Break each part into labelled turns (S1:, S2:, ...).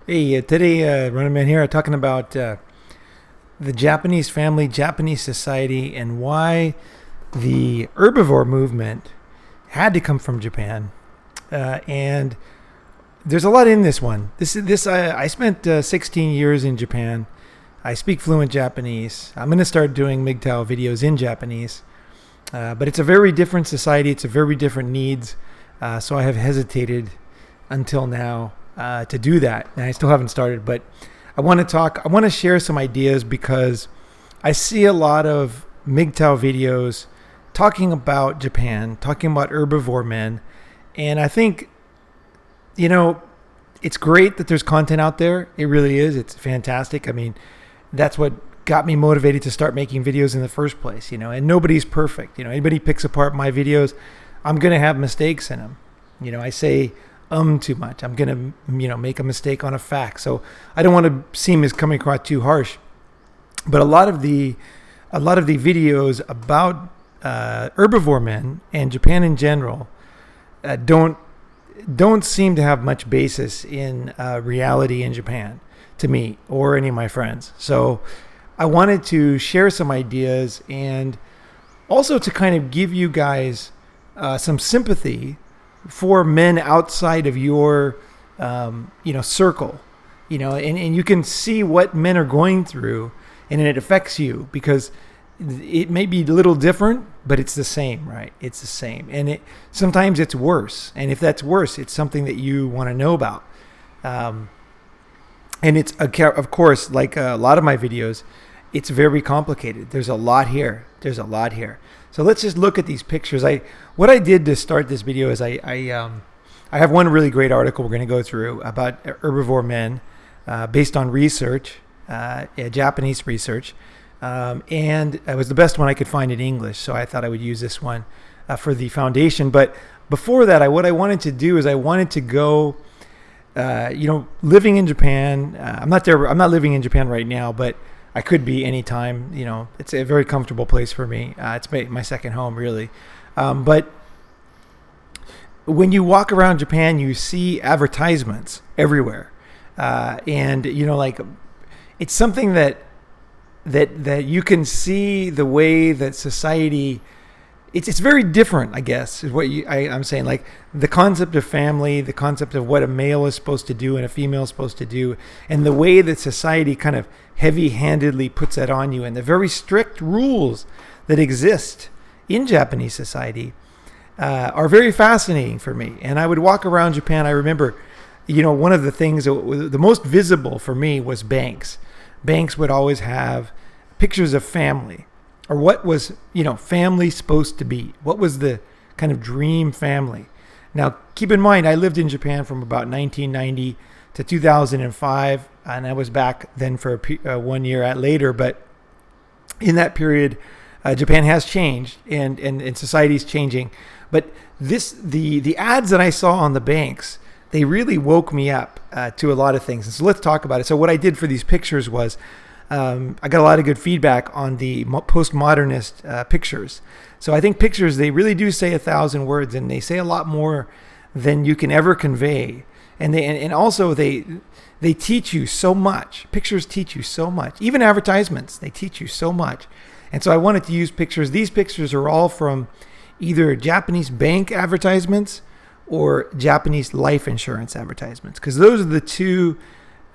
S1: Hey, today, Ronin Man here, talking about the Japanese family, Japanese society, and why the herbivore movement had to come from Japan. And there's a lot in this one. I spent 16 years in Japan. I speak fluent Japanese. I'm going to start doing MGTOW videos in Japanese. But it's a very different society. It's a very different needs. So I have hesitated until now to do that, and I still haven't started. But I want to share some ideas because I see a lot of MGTOW videos talking about Japan, talking about herbivore men, and I think, it's great that there's content out there. It really is. It's fantastic. I mean, that's what got me motivated to start making videos in the first place, and nobody's perfect. Anybody picks apart my videos, I'm going to have mistakes in them. I say too much. I'm going to, make a mistake on a fact. So I don't want to seem as coming across too harsh. But a lot of the videos about herbivore men and Japan in general don't seem to have much basis in reality in Japan to me or any of my friends. So I wanted to share some ideas and also to kind of give you guys some sympathy for men outside of your, circle, and you can see what men are going through, and it affects you because it may be a little different, but it's the same, right? It's the same, and sometimes it's worse, and if that's worse, it's something that you want to know about, and it's of course, like a lot of my videos, it's very complicated. There's a lot here. So let's just look at these pictures. What I did to start this video is I have one really great article we're going to go through about herbivore men based on research, Japanese research, and it was the best one I could find in English. So I thought I would use this one for the foundation. But before that, what I wanted to do is I wanted to go, living in Japan. I'm not there. I'm not living in Japan right now, but I could be anytime. It's a very comfortable place for me. It's my second home, really. But when you walk around Japan, you see advertisements everywhere, and it's something that you can see the way that society. It's very different, I guess, is what I'm saying. Like the concept of family, the concept of what a male is supposed to do and a female is supposed to do, and the way that society kind of heavy-handedly puts that on you, and the very strict rules that exist in Japanese society are very fascinating for me. And I would walk around Japan. I remember, one of the things that was the most visible for me was banks. Banks would always have pictures of family. Or what was, family supposed to be? What was the kind of dream family? Now, keep in mind, I lived in Japan from about 1990 to 2005, and I was back then for 1 year later. But in that period, Japan has changed, and society's changing. But the ads that I saw on the banks, they really woke me up to a lot of things. And so let's talk about it. So what I did for these pictures was, I got a lot of good feedback on the postmodernist pictures. So I think pictures, they really do say 1,000 words, and they say a lot more than you can ever convey. And also they teach you so much. Pictures teach you so much. Even advertisements, they teach you so much. And so I wanted to use pictures. These pictures are all from either Japanese bank advertisements or Japanese life insurance advertisements, because those are the two.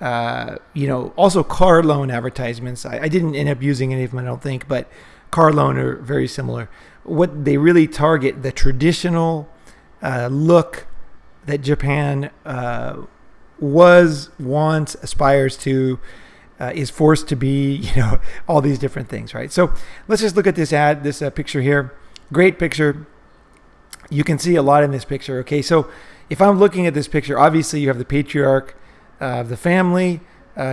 S1: Also car loan advertisements. I didn't end up using any of them, I don't think, but car loan are very similar. What they really target, the traditional look that Japan wants, aspires to, is forced to be, all these different things, right? So let's just look at this picture here. Great picture. You can see a lot in this picture. Okay, so if I'm looking at this picture, obviously you have the patriarch of the family.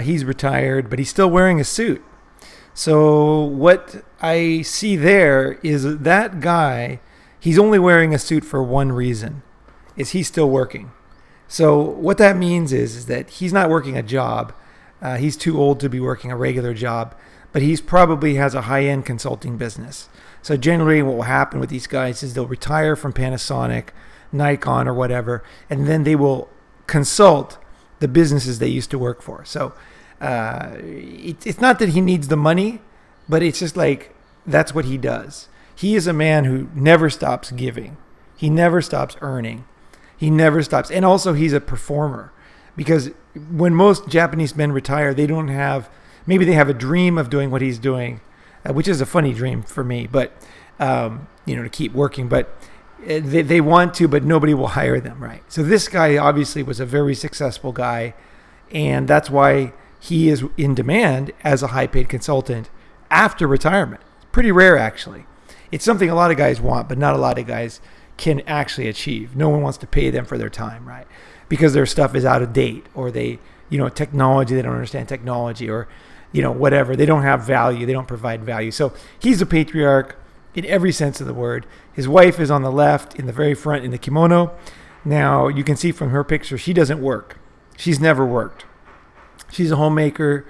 S1: He's retired, but he's still wearing a suit. So what I see there is that guy, he's only wearing a suit for one reason, is he's still working. So what that means is that he's not working a job. He's too old to be working a regular job, but he's probably has a high-end consulting business. So generally what will happen with these guys is they'll retire from Panasonic, Nikon, or whatever, and then they will consult the businesses they used to work for. So it's not that he needs the money, but it's just like that's what he does. He is a man who never stops giving. He never stops earning. He never stops. And also he's a performer, because when most Japanese men retire, they don't have, maybe they have a dream of doing what he's doing, which is a funny dream for me, but, to keep working, but they want to, but nobody will hire them, right? So this guy obviously was a very successful guy, and that's why he is in demand as a high-paid consultant after retirement. It's pretty rare, actually. It's something a lot of guys want, but not a lot of guys can actually achieve. No one wants to pay them for their time, right? Because their stuff is out of date, or they, technology, they don't understand technology, or, whatever. They don't have value. They don't provide value. So he's a patriarch in every sense of the word. His wife is on the left in the very front in the kimono. Now, you can see from her picture, she doesn't work. She's never worked. She's a homemaker,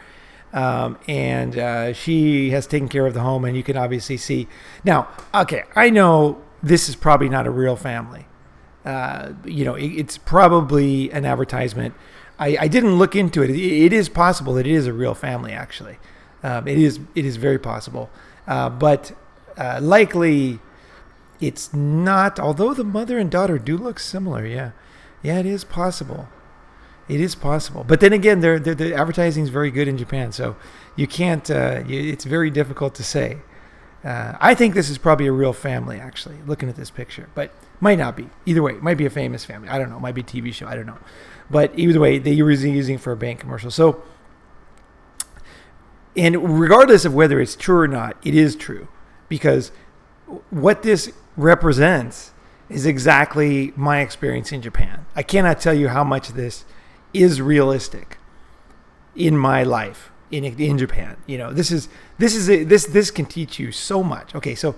S1: and she has taken care of the home, and you can obviously see. Now, okay, I know this is probably not a real family. It's probably an advertisement. I didn't look into it. It is possible that it is a real family, actually. It is very possible. But likely it's not, although the mother and daughter do look similar. Yeah, it is possible. It is possible. But then again, the advertising is very good in Japan, so you can't, it's very difficult to say. I think this is probably a real family, actually, looking at this picture, but might not be. Either way, it might be a famous family. I don't know. It might be a TV show. I don't know. But either way, they were using it for a bank commercial. So, and regardless of whether it's true or not, it is true, because what this represents is exactly my experience in Japan. I cannot tell you how much this is realistic in my life in Japan. This can teach you so much. Okay, so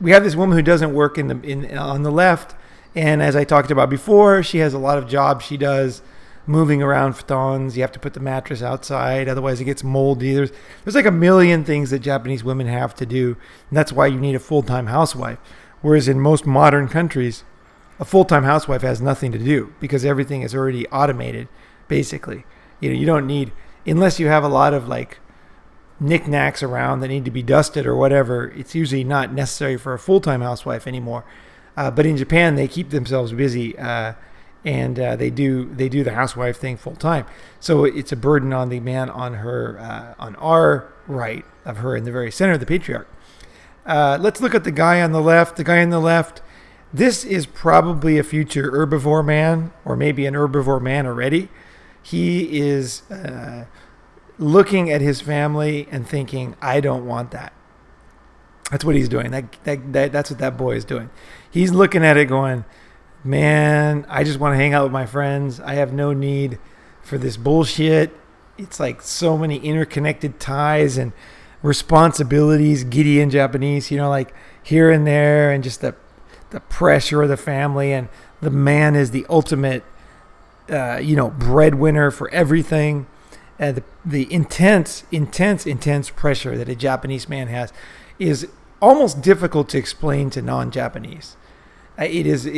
S1: we have this woman who doesn't work on the left, and as I talked about before, she has a lot of jobs she does, moving around futons. You have to put the mattress outside, otherwise it gets moldy. There's like a million things that Japanese women have to do, and that's why you need a full-time housewife. Whereas in most modern countries, a full-time housewife has nothing to do because everything is already automated, basically. You don't need, unless you have a lot of like knickknacks around that need to be dusted or whatever, it's usually not necessary for a full-time housewife anymore. But in Japan, they keep themselves busy, and they do the housewife thing full-time. So it's a burden on the man on our right of her in the very center of the patriarch. Let's look at the guy on the left. The guy on the left, this is probably a future herbivore man, or maybe an herbivore man already. He is looking at his family and thinking, I don't want that. That's what he's doing. That's what that boy is doing. He's looking at it going, man, I just want to hang out with my friends. I have no need for this bullshit. It's like so many interconnected ties and responsibilities, giddy in Japanese, like here and there, and just the pressure of the family, and the man is the ultimate breadwinner for everything. The intense pressure that a Japanese man has is almost difficult to explain to non-Japanese. It is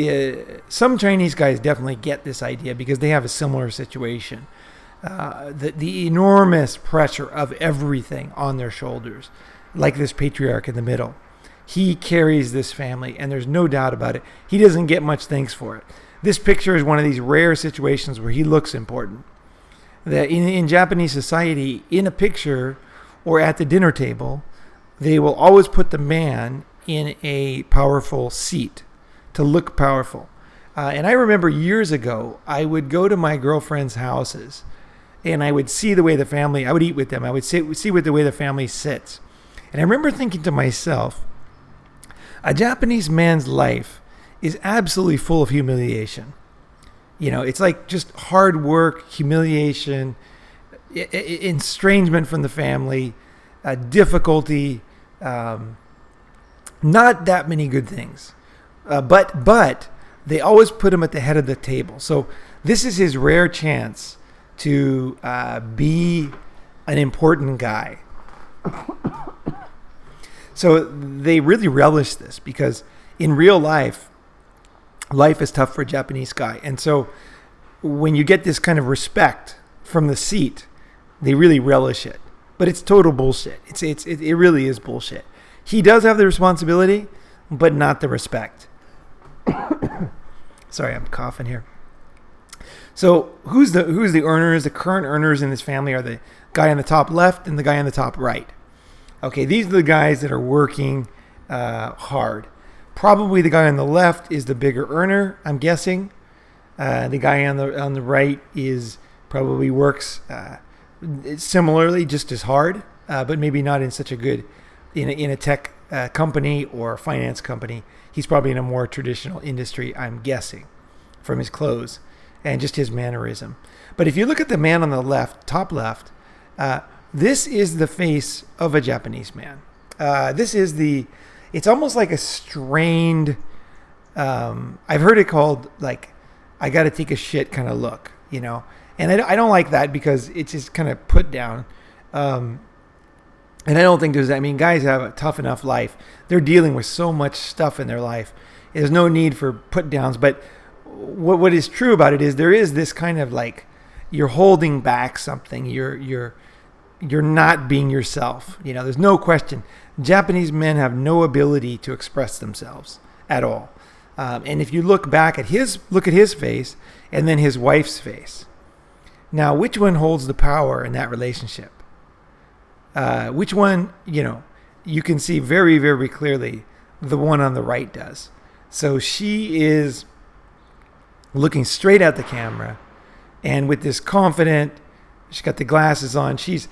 S1: some Chinese guys definitely get this idea because they have a similar situation. The enormous pressure of everything on their shoulders, like this patriarch in the middle. He carries this family, and there's no doubt about it. He doesn't get much thanks for it. This picture is one of these rare situations where he looks important. That in Japanese society, in a picture or at the dinner table, they will always put the man in a powerful seat to look powerful. And I remember years ago, I would go to my girlfriend's houses, and I would see the way I would eat with them. I would see with the way the family sits. And I remember thinking to myself, a Japanese man's life is absolutely full of humiliation. It's like just hard work, humiliation, estrangement from the family, difficulty, not that many good things. But they always put him at the head of the table. So this is his rare chance to be an important guy. So they really relish this because in real life is tough for a Japanese guy. And so when you get this kind of respect from the seat, they really relish it. But it's total bullshit. It really is bullshit. He does have the responsibility, but not the respect. Sorry, I'm coughing here. So who's the earners? The current earners in this family are the guy on the top left and the guy on the top right. Okay, these are the guys that are working hard. Probably the guy on the left is the bigger earner, I'm guessing. The guy on the right is probably works similarly, just as hard, but maybe not in such a good in a tech company or finance company. He's probably in a more traditional industry, I'm guessing, from his clothes and just his mannerism. But if you look at the man on the left, top left, this is the face of a Japanese man. It's almost like a strained, I've heard it called like, I got to take a shit kind of look, you know? And I don't like that because it's just kind of put down. And I don't think guys have a tough enough life. They're dealing with so much stuff in their life. There's no need for put downs. But what is true about it is there is this kind of like, you're holding back something. You're not being yourself. You know, there's no question. Japanese men have no ability to express themselves at all. And if you look back at his face and then his wife's face, now which one holds the power in that relationship? Which one, you can see very, very clearly the one on the right does. So she is looking straight at the camera and with this confident, she's got the glasses on, she's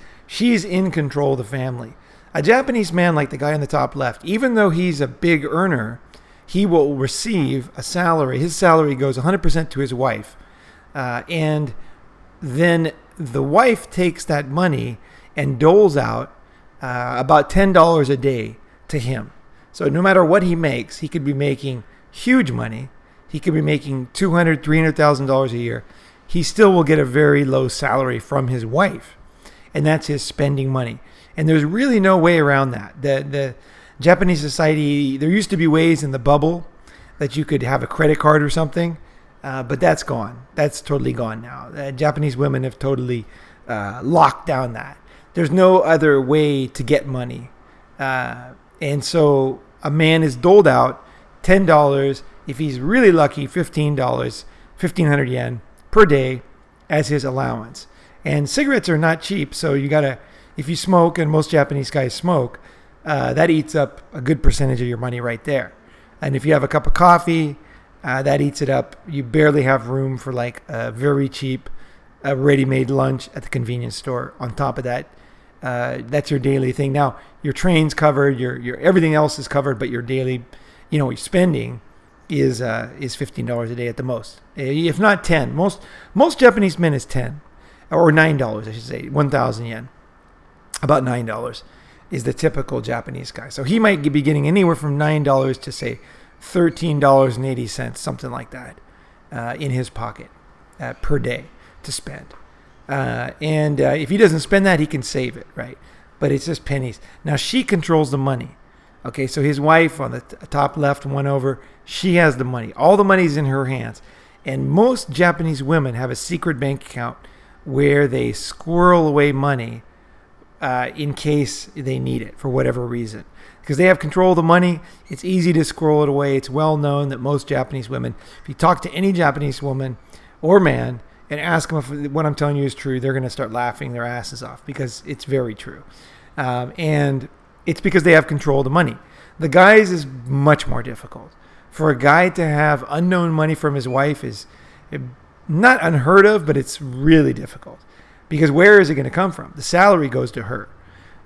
S1: in control of the family. A Japanese man like the guy on the top left, even though he's a big earner, he will receive a salary. His salary goes 100% to his wife. And then the wife takes that money and doles out about $10 a day to him. So no matter what he makes, he could be making huge money. He could be making $200,000, $300,000 a year. He still will get a very low salary from his wife. And that's his spending money. And there's really no way around that. The Japanese society, there used to be ways in the bubble that you could have a credit card or something, but that's gone. That's totally gone now. Japanese women have totally locked down that. There's no other way to get money. And so a man is doled out $10, if he's really lucky, $15, 1,500 yen per day as his allowance. And cigarettes are not cheap, so you gotta, if you smoke, and most Japanese guys smoke, that eats up a good percentage of your money right there. And if you have a cup of coffee, that eats it up. You barely have room for like a very cheap ready-made lunch at the convenience store. On top of that, that's your daily thing. Now, your train's covered, your everything else is covered, but your daily, your spending is $15 a day at the most. If not 10. Most Japanese men is 10 or $9, I should say, 1,000 yen. About $9 is the typical Japanese guy. So he might be getting anywhere from $9 to say $13.80, something like that, in his pocket per day to spend. And if he doesn't spend that, he can save it, right? But it's just pennies. Now she controls the money. Okay, so his wife on the top left, one over, she has the money. All the money's in her hands. And most Japanese women have a secret bank account where they squirrel away money in case they need it for whatever reason. Because they have control of the money, it's easy to squirrel it away. It's well known that most Japanese women, if you talk to any Japanese woman or man and ask them if what I'm telling you is true, they're going to start laughing their asses off because it's very true. And it's because they have control of the money. The guys is much more difficult. For a guy to have unknown money from his wife is not unheard of, but it's really difficult. Because where is it going to come from? The salary goes to her,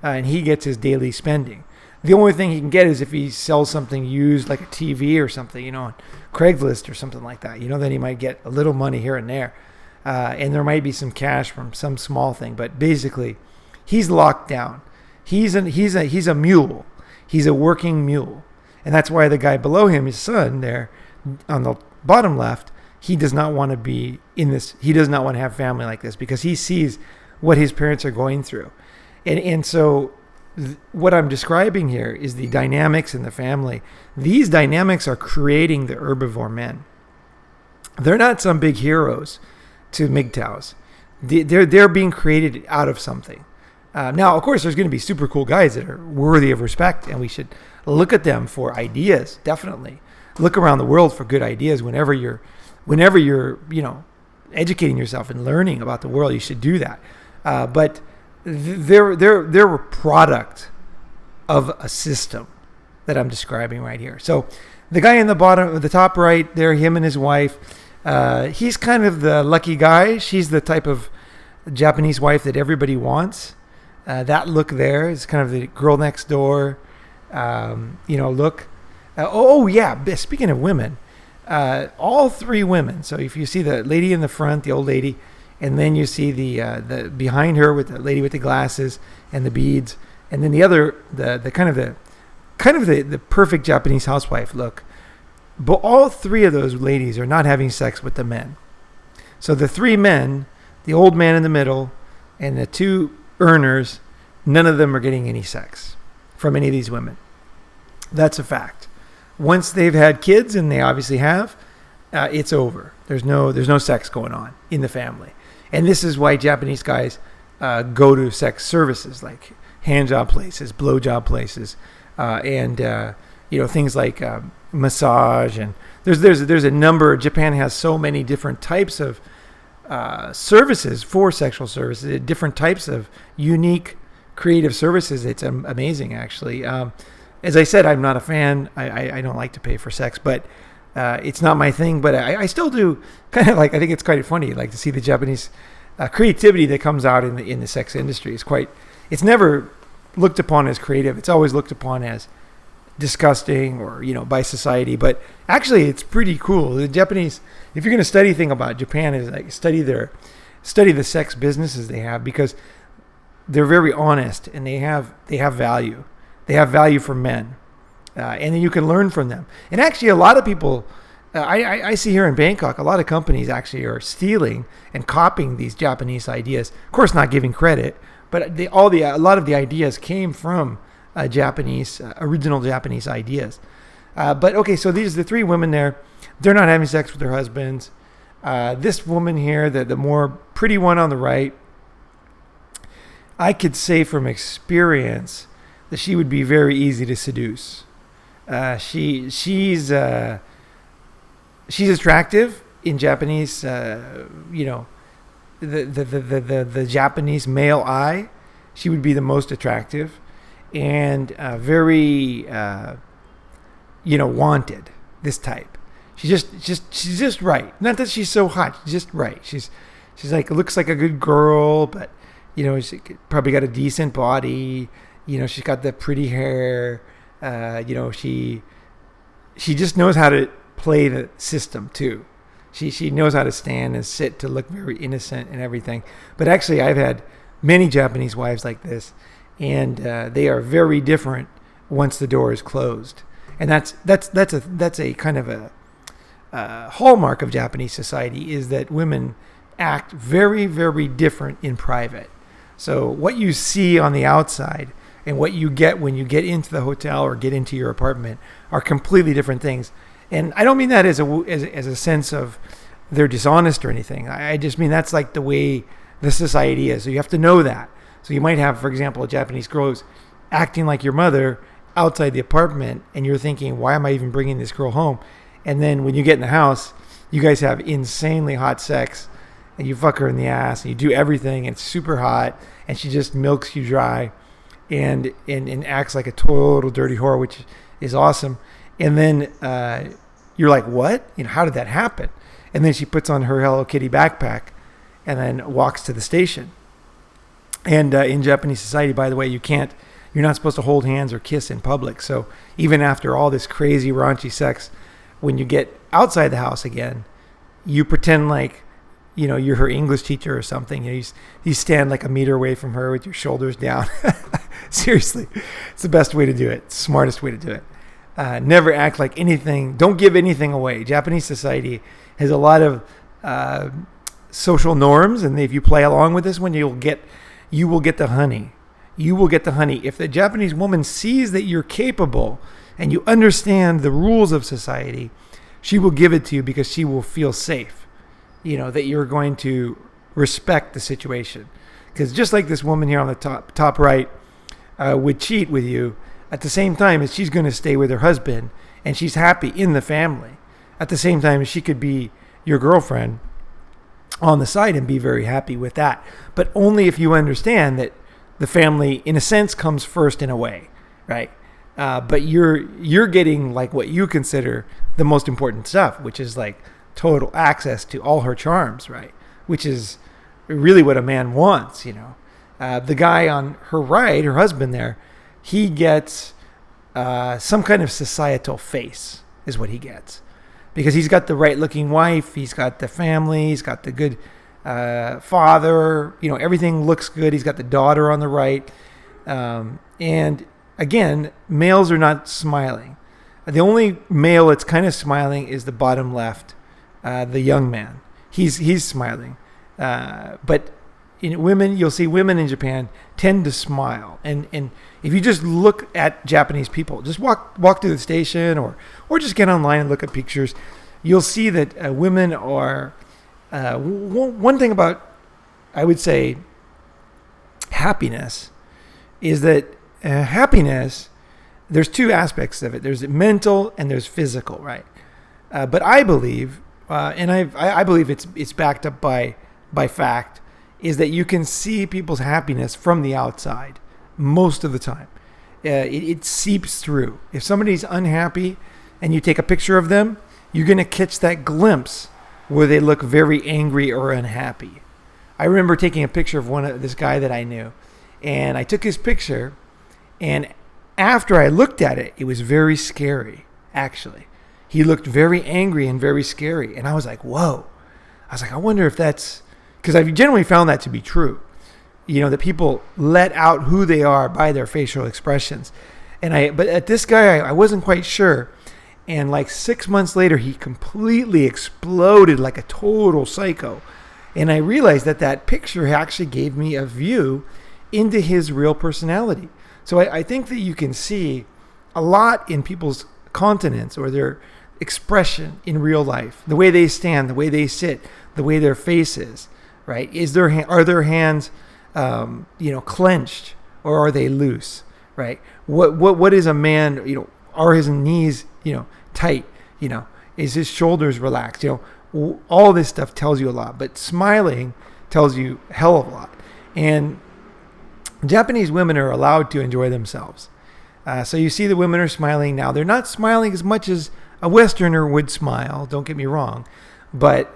S1: and he gets his daily spending. The only thing he can get is if he sells something used, like a TV or something, on Craigslist or something like that. Then he might get a little money here and there. And there might be some cash from some small thing. But basically, he's locked down. He's a mule. He's a working mule. And that's why the guy below him, his son there on the bottom left, he does not want to be in this. He does not want to have family like this because he sees what his parents are going through. And so what I'm describing here is the dynamics in the family. These dynamics are creating the herbivore men. They're not some big heroes. to MGTOWs. They're being created out of something. Now, of course, there's going to be super cool guys that are worthy of respect, and we should look at them for ideas. Definitely, look around the world for good ideas. Whenever you're, educating yourself and learning about the world, you should do that. But they're a product of a system that I'm describing right here. So, the guy in the top right there, him and his wife, he's kind of the lucky guy. She's the type of Japanese wife that everybody wants. That look there is kind of the girl next door, look. Speaking of women, all three women. So if you see the lady in the front, the old lady, and then you see the behind her with the lady with the glasses and the beads, and then the other, the perfect Japanese housewife look. But all three of those ladies are not having sex with the men. So the three men, the old man in the middle, and the two earners, none of them are getting any sex from any of these women. That's a fact. Once they've had kids, and they obviously have, it's over. There's no sex going on in the family. And this is why Japanese guys go to sex services like hand job places, blow job places, and things like massage. And there's a number. Japan has so many different types of services for sexual services, different types of unique creative services. It's amazing, actually. As I said, I'm not a fan. I don't like to pay for sex, but it's not my thing. But I still do kind of like. I think it's quite funny, like to see the Japanese creativity that comes out in the sex industry. It's never looked upon as creative. It's always looked upon as disgusting or by society. But actually, it's pretty cool. The Japanese, if you're going to study anything about Japan, is like study the sex businesses they have, because they're very honest and they have value. They have value for men, and then you can learn from them. And actually, a lot of people, I see here in Bangkok, a lot of companies actually are stealing and copying these Japanese ideas. Of course, not giving credit, but a lot of the ideas came from original Japanese ideas. But okay, so these are the three women there. They're not having sex with their husbands. This woman here, the more pretty one on the right, I could say from experience that she would be very easy to seduce. She's attractive in Japanese. The Japanese male eye. She would be the most attractive, and very wanted. This type. She's just right. Not that she's so hot. She's just right. She's like, looks like a good girl, but she probably got a decent body. She's got the pretty hair. She just knows how to play the system too. She knows how to stand and sit to look very innocent and everything. But actually, I've had many Japanese wives like this, and they are very different once the door is closed. And that's a kind of a hallmark of Japanese society, is that women act very, very different in private. So what you see on the outside and what you get when you get into the hotel or get into your apartment are completely different things. And I don't mean that as a sense of they're dishonest or anything. I just mean that's like the way the society is. So you have to know that. So you might have, for example, a Japanese girl who's acting like your mother outside the apartment, and you're thinking, why am I even bringing this girl home? And then when you get in the house, you guys have insanely hot sex, and you fuck her in the ass, and you do everything, and it's super hot, and she just milks you dry, and acts like a total dirty whore, which is awesome. And then you're like, what? How did that happen? And then she puts on her Hello Kitty backpack and then walks to the station. And in Japanese society, by the way, you're not supposed to hold hands or kiss in public. So even after all this crazy raunchy sex, when you get outside the house again, you pretend like you're her English teacher or something. You stand like a meter away from her with your shoulders down. Seriously, it's the best way to do it. Smartest way to do it. Never act like anything. Don't give anything away. Japanese society has a lot of social norms, and if you play along with this one, you will get the honey. You will get the honey. If the Japanese woman sees that you're capable and you understand the rules of society, she will give it to you because she will feel safe. that you're going to respect the situation. Because just like this woman here on the top right would cheat with you, at the same time as she's going to stay with her husband and she's happy in the family, at the same time as she could be your girlfriend on the side and be very happy with that. But only if you understand that the family, in a sense, comes first in a way, right? But you're getting like what you consider the most important stuff, which is like total access to all her charms, right? Which is really what a man wants, The guy on her right, her husband there, he gets some kind of societal face is what he gets. Because he's got the right-looking wife, he's got the family, he's got the good father, everything looks good. He's got the daughter on the right. And again, males are not smiling. The only male that's kind of smiling is the bottom left, the young man. He's smiling. But women, you'll see women in Japan tend to smile. And if you just look at Japanese people, just walk through the station or just get online and look at pictures, you'll see that women are, one thing about, I would say, happiness is that happiness, there's two aspects of it. There's mental and there's physical, right? But I believe, and I believe it's backed up by fact, is that you can see people's happiness from the outside most of the time. It seeps through. If somebody's unhappy and you take a picture of them, you're going to catch that glimpse where they look very angry or unhappy. I remember taking a picture of this guy that I knew, and I took his picture, and after I looked at it, it was very scary, actually. He looked very angry and very scary, and I was like, whoa. I was like, I wonder if that's... Because I've generally found that to be true. That people let out who they are by their facial expressions. But at this guy, I wasn't quite sure. And like 6 months later, he completely exploded like a total psycho. And I realized that picture actually gave me a view into his real personality. So I think that you can see a lot in people's countenance or their expression in real life. The way they stand, the way they sit, the way their face is, right? Are their hands clenched or are they loose, right? What is a man, are his knees, tight, is his shoulders relaxed, all this stuff tells you a lot, but smiling tells you a hell of a lot. And Japanese women are allowed to enjoy themselves. So you see the women are smiling now. They're not smiling as much as a Westerner would smile, don't get me wrong, but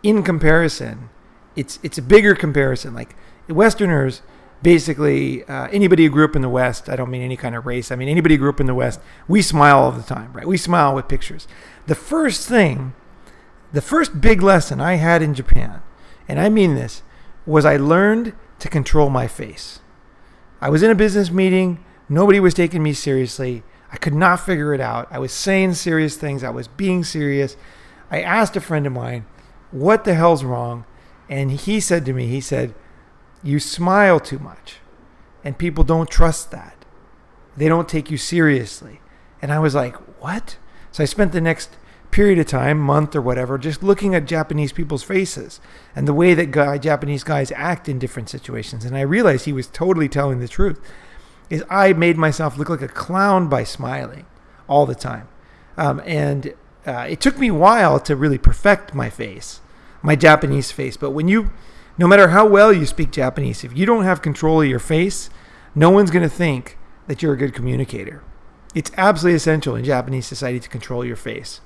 S1: in comparison, it's a bigger comparison. Like Westerners, basically, anybody who grew up in the West, I don't mean any kind of race, I mean anybody who grew up in the West, we smile all the time, right? We smile with pictures. The first big lesson I had in Japan, and I mean this, was I learned to control my face. I was in a business meeting, nobody was taking me seriously, I could not figure it out, I was saying serious things, I was being serious. I asked a friend of mine, what the hell's wrong? And he said to me, you smile too much, and people don't trust that. They don't take you seriously. And I was like, what? So I spent the next period of time, month or whatever, just looking at Japanese people's faces and the way that Japanese guys act in different situations. And I realized he was totally telling the truth. Is I made myself look like a clown by smiling all the time. And it took me a while to really perfect my face, my Japanese face. But no matter how well you speak Japanese, if you don't have control of your face, no one's going to think that you're a good communicator. It's absolutely essential in Japanese society to control your face.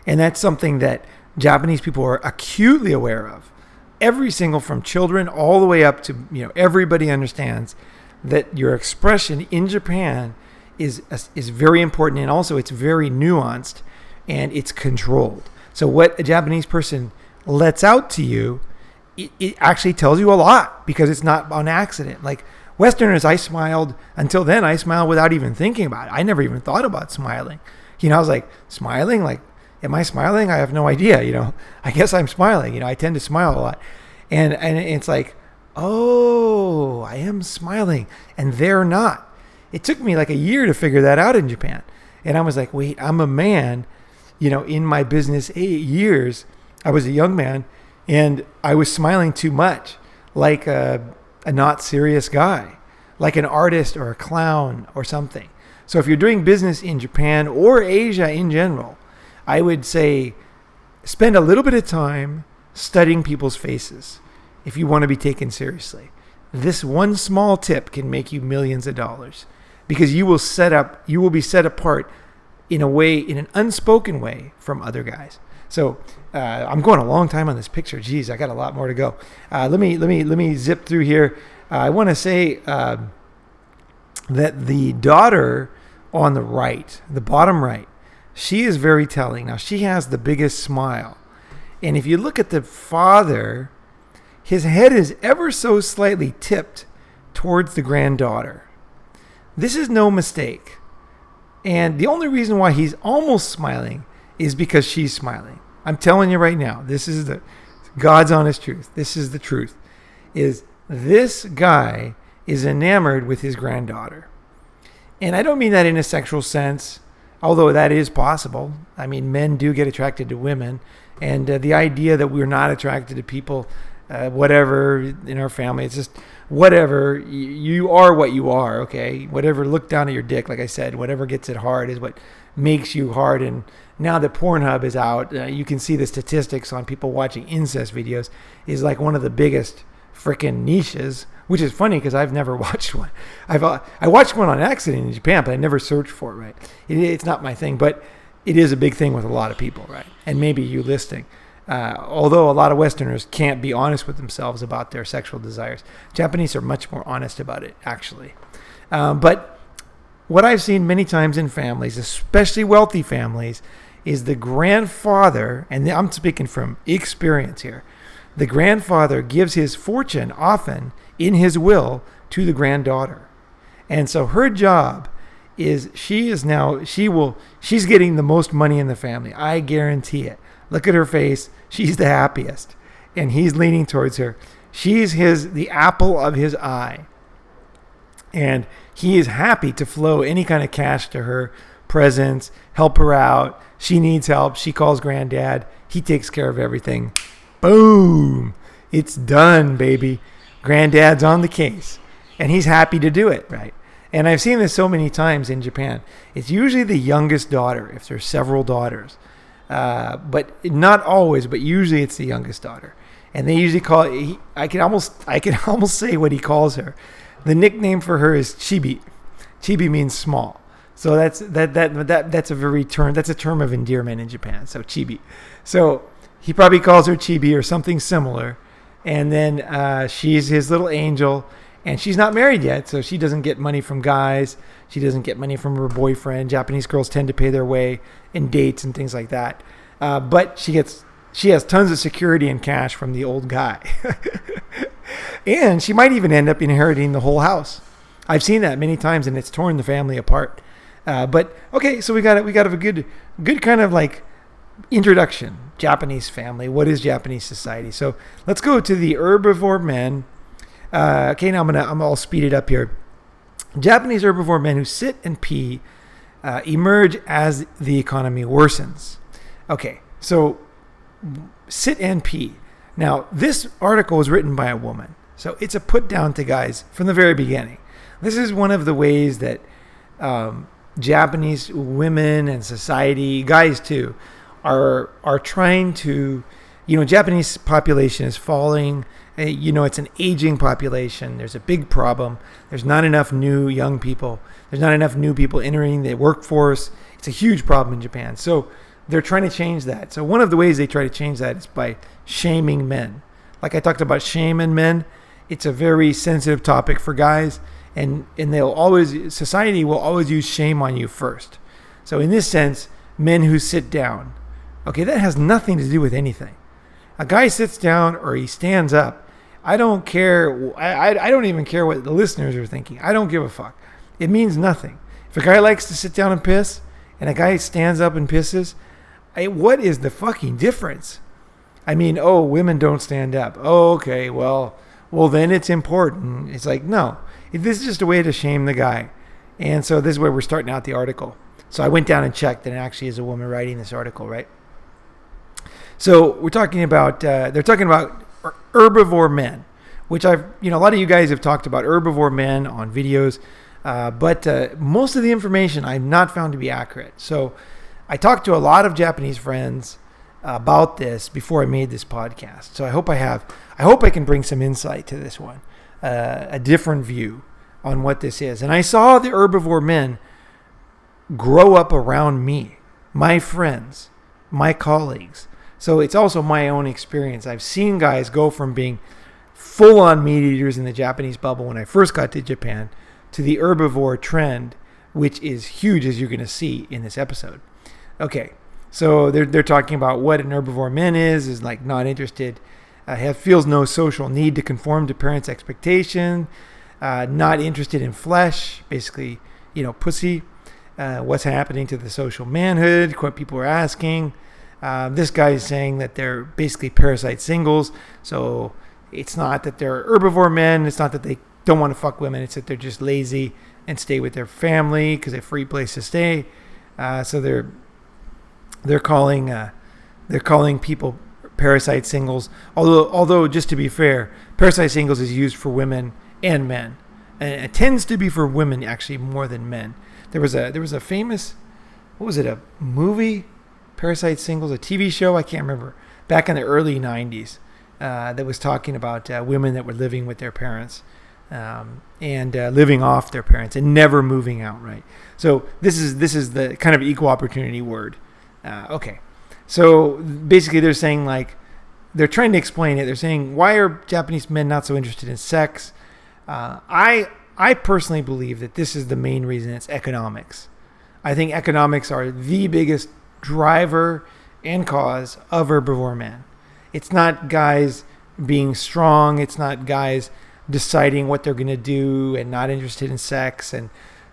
S1: And that's something that Japanese people are acutely aware of. Every single, from children all the way up to, everybody understands that your expression in Japan is very important, and also it's very nuanced and it's controlled. So what a Japanese person lets out to you, it actually tells you a lot because it's not on accident. Like Westerners, I smiled until then. I smiled without even thinking about it. I never even thought about smiling. I was like, smiling? Like, am I smiling? I have no idea. I guess I'm smiling. I tend to smile a lot. And it's like, oh, I am smiling. And they're not. It took me like a year to figure that out in Japan. And I was like, wait, I'm a man, in my business 8 years. I was a young man and I was smiling too much, like a not serious guy, like an artist or a clown or something. So if you're doing business in Japan or Asia in general, I would say spend a little bit of time studying people's faces if you want to be taken seriously. This one small tip can make you millions of dollars because you will be set apart in a way, in an unspoken way from other guys. So I'm going a long time on this picture. Geez, I got a lot more to go. Let me zip through here. I want to say that the daughter on the right, the bottom right, she is very telling. Now she has the biggest smile, and if you look at the father, his head is ever so slightly tipped towards the granddaughter. This is no mistake. And the only reason why he's almost smiling is because she's smiling. I'm telling you right now, this is the God's honest truth. This is the truth. Is this guy is enamored with his granddaughter. And I don't mean that in a sexual sense, although that is possible. I mean, men do get attracted to women. And the idea that we're not attracted to people, whatever, in our family, it's just whatever. You are what you are, okay? Whatever, look down at your dick, like I said. Whatever gets it hard is what makes you hard. And now that Pornhub is out, you can see the statistics on people watching incest videos is like one of the biggest freaking niches, which is funny because I've never watched one. I watched one on accident in Japan, but I never searched for it, right? It's not my thing, but it is a big thing with a lot of people, right? And maybe you listening. Although a lot of Westerners can't be honest with themselves about their sexual desires. Japanese are much more honest about it, actually. But what I've seen many times in families, especially wealthy families, is the grandfather, and I'm speaking from experience here, the grandfather gives his fortune often in his will to the granddaughter. And so her job is she's getting the most money in the family. I guarantee it. Look at her face. She's the happiest. And he's leaning towards her. She's the apple of his eye. And he is happy to flow any kind of cash to her, presents, help her out. She needs help. She calls granddad. He takes care of everything. Boom. It's done, baby. Granddad's on the case. And he's happy to do it, right? And I've seen this so many times in Japan. It's usually the youngest daughter, if there's several daughters. But not always, but usually it's the youngest daughter. And they usually call I can almost say what he calls her. The nickname for her is Chibi. Chibi means small. So that's a term of endearment in Japan. So Chibi. So he probably calls her Chibi or something similar. And then she's his little angel. And she's not married yet, so she doesn't get money from guys. She doesn't get money from her boyfriend. Japanese girls tend to pay their way in dates and things like that. But she has tons of security and cash from the old guy. And she might even end up inheriting the whole house. I've seen that many times, and it's torn the family apart. But okay, so we got a good kind of like introduction. Japanese family. What is Japanese society? So let's go to the herbivore men. Okay, now I'll speed it up here. Japanese herbivore men who sit and pee emerge as the economy worsens. Okay, so sit and pee. Now, this article was written by a woman, so it's a put down to guys from the very beginning. This is one of the ways that Japanese women and society, guys too, are trying to, Japanese population is falling. It's an aging population. There's a big problem. There's not enough new young people. There's not enough new people entering the workforce. It's a huge problem in Japan. So they're trying to change that. So one of the ways they try to change that is by shaming men. Like I talked about shame in men. It's a very sensitive topic for guys. And society will always use shame on you first. So in this sense, men who sit down, okay, that has nothing to do with anything. A guy sits down or he stands up. I don't care. I don't even care what the listeners are thinking. I don't give a fuck. It means nothing. If a guy likes to sit down and piss and a guy stands up and pisses, what is the fucking difference? I mean, women don't stand up. Oh, okay, well, then it's important. It's like, no. This is just a way to shame the guy. And so this is where we're starting out the article. So I went down and checked, and it actually is a woman writing this article, right? So we're talking about, they're talking about herbivore men, which a lot of you guys have talked about herbivore men on videos, but most of the information I've not found to be accurate. So I talked to a lot of Japanese friends about this before I made this podcast. So I hope I can bring some insight to this one, a different view on what this is. And I saw the herbivore men grow up around me, my friends, my colleagues. So it's also my own experience. I've seen guys go from being full-on meat eaters in the Japanese bubble when I first got to Japan to the herbivore trend, which is huge, as you're going to see in this episode. Okay, so they're talking about what an herbivore man is like not interested, feels no social need to conform to parents' expectation, not interested in flesh, basically, pussy. What's happening to the social manhood? What people are asking. This guy is saying that they're basically parasite singles. So it's not that they're herbivore men. It's not that they don't want to fuck women. It's that they're just lazy and stay with their family because they have a free place to stay. So they're calling people parasite singles. Although just to be fair, parasite singles is used for women and men, and it tends to be for women actually more than men. There was a famous, what was it, a movie? Parasite Singles, a TV show, I can't remember, back in the early 90s, that was talking about women that were living with their parents and living off their parents and never moving out, right? So this is the kind of equal opportunity word. Okay, so basically they're saying, like, they're trying to explain it. They're saying, why are Japanese men not so interested in sex? I personally believe that this is the main reason. It's economics. I think economics are the biggest driver and cause of herbivore men. It's not guys being strong. It's not guys deciding what they're going to do and not interested in sex. And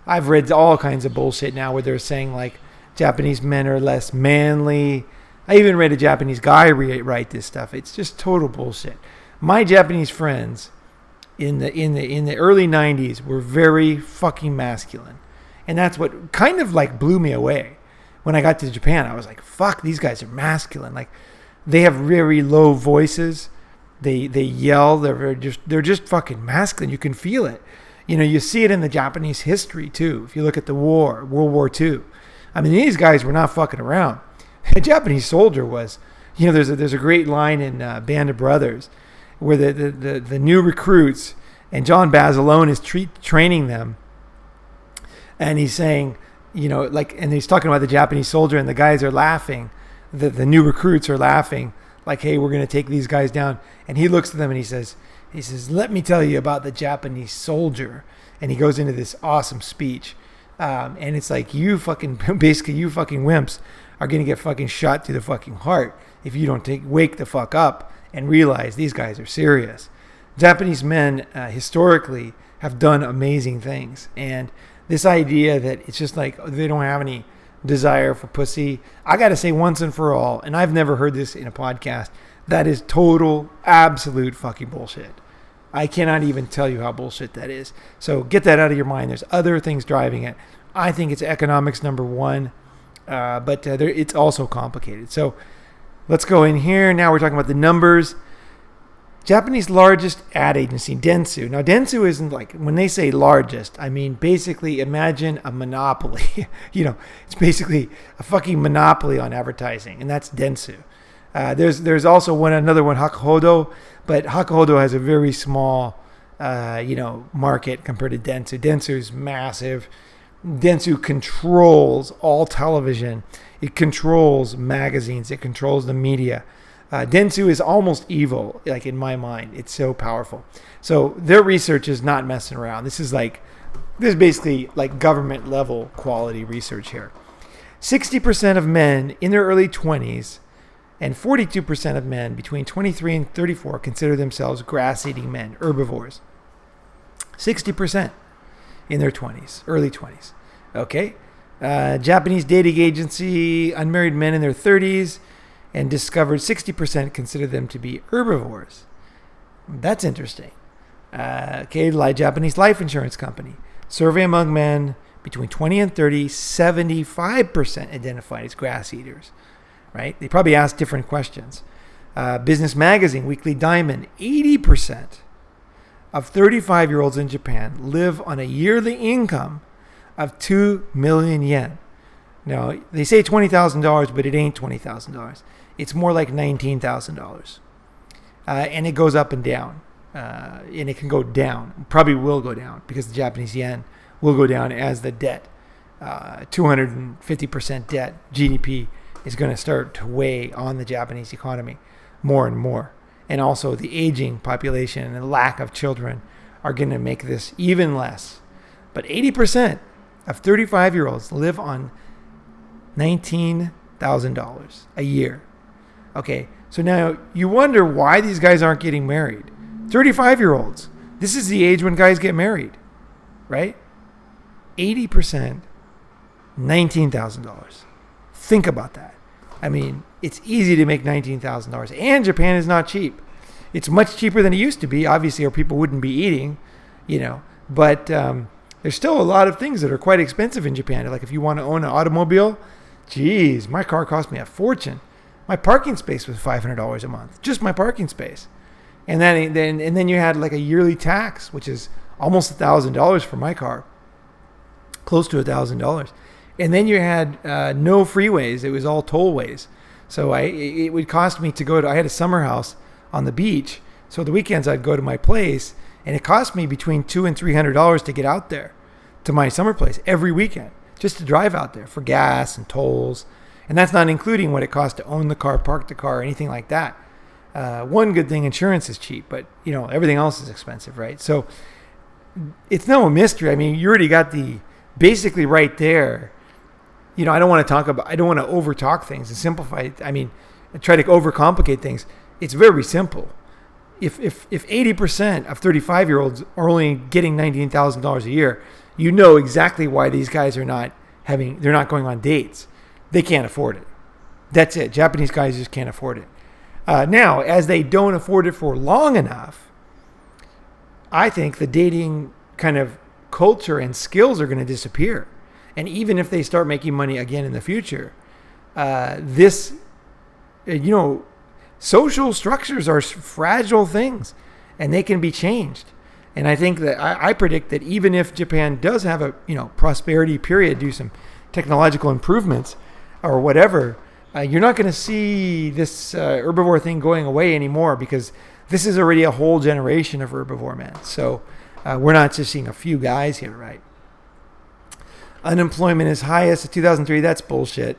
S1: I've read all kinds of bullshit now where they're saying, like, Japanese men are less manly. I even read a Japanese guy write this stuff. It's just total bullshit. My Japanese friends in the early 90s were very fucking masculine. And that's what kind of like blew me away. When I got to Japan, I was like, fuck, these guys are masculine. Like, they have very low voices. They yell. They're just fucking masculine. You can feel it. You see it in the Japanese history too. If you look at the war, World War II. I mean, these guys were not fucking around. A Japanese soldier was, there's a great line in Band of Brothers where the new recruits and John Basilone is training them, and he's saying, and he's talking about the Japanese soldier, and the guys are laughing. The new recruits are laughing, like, hey, we're going to take these guys down. And he looks at them and he says, let me tell you about the Japanese soldier. And he goes into this awesome speech. And it's like, you fucking wimps are going to get fucking shot through the fucking heart if you don't wake the fuck up and realize these guys are serious. Japanese men historically have done amazing things. And this idea that it's just like they don't have any desire for pussy, I got to say once and for all, and I've never heard this in a podcast, that is total, absolute fucking bullshit. I cannot even tell you how bullshit that is. So get that out of your mind. There's other things driving it. I think it's economics number one, but it's also complicated. So let's go in here. Now we're talking about the numbers. Japanese largest ad agency, Dentsu. Now, Dentsu isn't like, when they say largest, I mean, basically imagine a monopoly. It's basically a fucking monopoly on advertising, and that's Dentsu. There's also another one, Hakuhodo, but Hakuhodo has a very small, market compared to Dentsu. Dentsu is massive. Dentsu controls all television. It controls magazines. It controls the media. Dentsu is almost evil, like, in my mind. It's so powerful. So their research is not messing around. This is basically like government level quality research here. 60% of men in their early 20s and 42% of men between 23 and 34 consider themselves grass-eating men, herbivores. 60% in their 20s, early 20s. Okay. Japanese dating agency, unmarried men in their 30s, and discovered 60% consider them to be herbivores. That's interesting. Japanese life insurance company. Survey among men between 20 and 30, 75% identified as grass eaters. right? They probably ask different questions. Business Magazine, Weekly Diamond, 80% of 35-year-olds in Japan live on a yearly income of 2 million yen. Now, they say $20,000, but it ain't $20,000. It's more like $19,000. And it goes up and down. And it can go down. Probably will go down because the Japanese yen will go down as the debt, 250% debt, GDP, is going to start to weigh on the Japanese economy more and more. And also the aging population and the lack of children are going to make this even less. But 80% of 35-year-olds live on $19,000 a year. Okay, so now you wonder why these guys aren't getting married. 35-year-olds. This is the age when guys get married, right? 80%, $19,000. Think about that. I mean, it's easy to make $19,000. And Japan is not cheap. It's much cheaper than it used to be, obviously, or people wouldn't be eating, But there's still a lot of things that are quite expensive in Japan. Like if you want to own an automobile, geez, my car cost me a fortune. My parking space was $500 a month, just my parking space. And then you had like a yearly tax, which is almost $1,000 for my car, close to $1,000. And then you had no freeways; it was all tollways. So it would cost me to go to. I had a summer house on the beach, so the weekends I'd go to my place, and it cost me between $200 and $300 to get out there to my summer place every weekend, just to drive out there for gas and tolls. And that's not including what it costs to own the car, park the car, or anything like that. One good thing, insurance is cheap, but everything else is expensive, right? So it's no mystery. I mean, you already got the basically right there. I don't want to over talk things and simplify it. I mean, try to overcomplicate things. It's very simple. If 80% of 35-year-olds are only getting $19,000 a year, you know exactly why these guys they're not going on dates. They can't afford it. That's it. Japanese guys just can't afford it. Now, as they don't afford it for long enough, I think the dating kind of culture and skills are going to disappear. And even if they start making money again in the future, social structures are fragile things, and they can be changed. And I think that I predict that even if Japan does have a prosperity period, do some technological improvements or whatever, you're not going to see this herbivore thing going away anymore, because this is already a whole generation of herbivore men. So we're not just seeing a few guys here, right? Unemployment is highest in 2003. That's bullshit.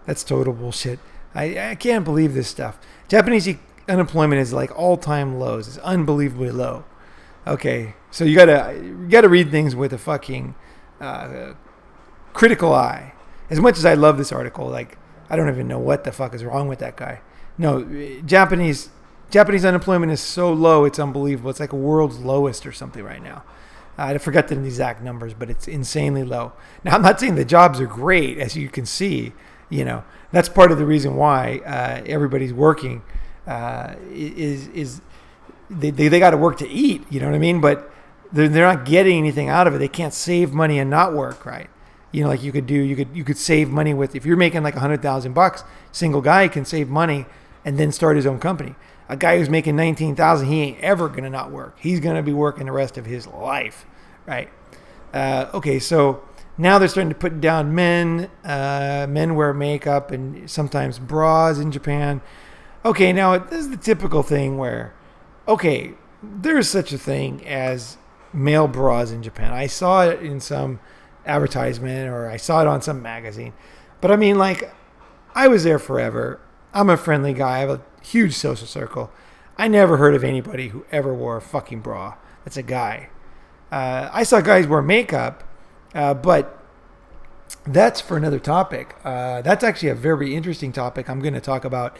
S1: That's total bullshit. I can't believe this stuff. Japanese unemployment is like all-time lows. It's unbelievably low. Okay, so you gotta read things with a fucking critical eye. As much as I love this article, like I don't even know what the fuck is wrong with that guy. No, Japanese unemployment is so low, it's unbelievable. It's like a world's lowest or something right now. I forgot the exact numbers, but it's insanely low. Now, I'm not saying the jobs are great, as you can see. That's part of the reason why everybody's working. Is they got to work to eat. You know what I mean? But they're not getting anything out of it. They can't save money and not work, right? Like you could save money with, if you're making like $100,000, single guy can save money and then start his own company. A guy who's making $19,000, he ain't ever gonna not work. He's gonna be working the rest of his life, right? Okay, so now they're starting to put down men. Men wear makeup and sometimes bras in Japan. Okay, now this is the typical thing where, okay, there is such a thing as male bras in Japan. I saw it in some advertisement, or I saw it on some magazine. But I mean, like, I was there forever. I'm a friendly guy. I have a huge social circle. I never heard of anybody who ever wore a fucking bra. That's a guy. I saw guys wear makeup, but that's for another topic. That's actually a very interesting topic I'm going to talk about.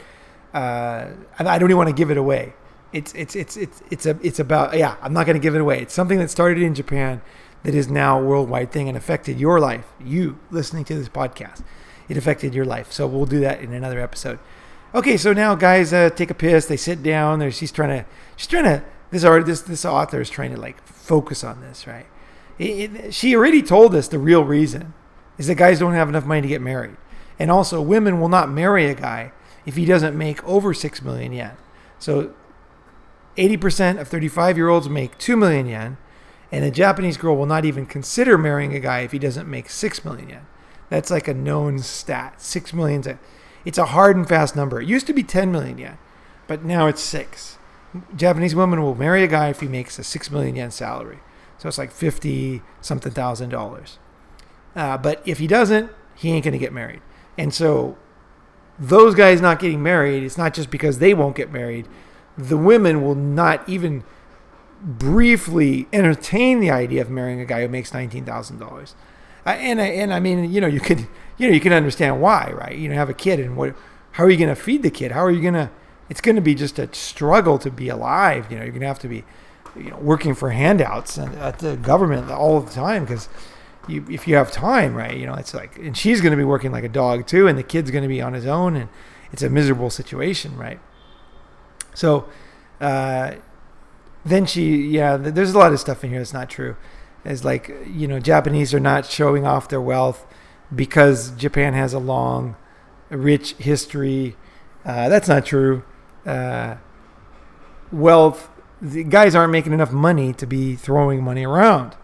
S1: And I don't even want to give it away. It's about, I'm not going to give it away. It's something that started in Japan that is now a worldwide thing and affected your life. You listening to this podcast, it affected your life. So we'll do that in another episode. Okay, so now guys take a piss. They sit down. This author is trying to like focus on this, right? She already told us the real reason is that guys don't have enough money to get married. And also, women will not marry a guy if he doesn't make over 6 million yen. So 80% of 35-year-olds make 2 million yen, and a Japanese girl will not even consider marrying a guy if he doesn't make 6 million yen. That's like a known stat. 6 million. It's a hard and fast number. It used to be 10 million yen, but now it's 6. Japanese women will marry a guy if he makes a 6 million yen salary. So it's like 50 something thousand dollars. But if he doesn't, he ain't going to get married. And so those guys not getting married, it's not just because they won't get married. The women will not even briefly entertain the idea of marrying a guy who makes $19,000. And I mean, you can understand why, right? Have a kid, and how are you going to feed the kid? How are you going to? It's going to be just a struggle to be alive. You're going to have to be, working for handouts at the government all the time, because if you have time, right? It's like, and she's going to be working like a dog too, and the kid's going to be on his own, and it's a miserable situation, right? So then there's a lot of stuff in here that's not true. It's like, Japanese are not showing off their wealth because Japan has a long, rich history. That's not true. Wealth, the guys aren't making enough money to be throwing money around.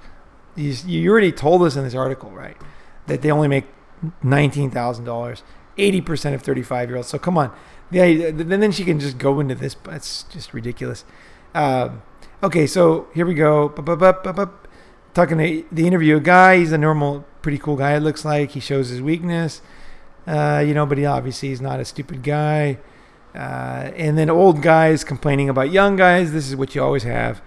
S1: You already told us in this article, right, that they only make $19,000, 80% of 35-year-olds. So come on. Then she can just go into this. It's just ridiculous. Okay, so here we go. Talking to the interview guy. He's a normal, pretty cool guy, it looks like. He shows his weakness, but he obviously is not a stupid guy. And then old guys complaining about young guys. This is what you always have.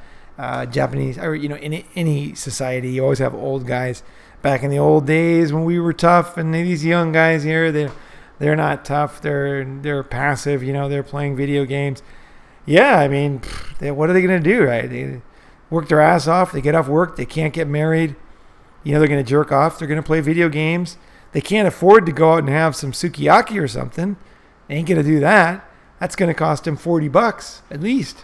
S1: Japanese, or in any society, you always have old guys. Back in the old days when we were tough, and these young guys here, they're not tough. They're passive. They're playing video games. Yeah, I mean, what are they going to do, right? They work their ass off. They get off work. They can't get married. They're going to jerk off. They're going to play video games. They can't afford to go out and have some sukiyaki or something. They ain't going to do that. That's going to cost them $40 at least,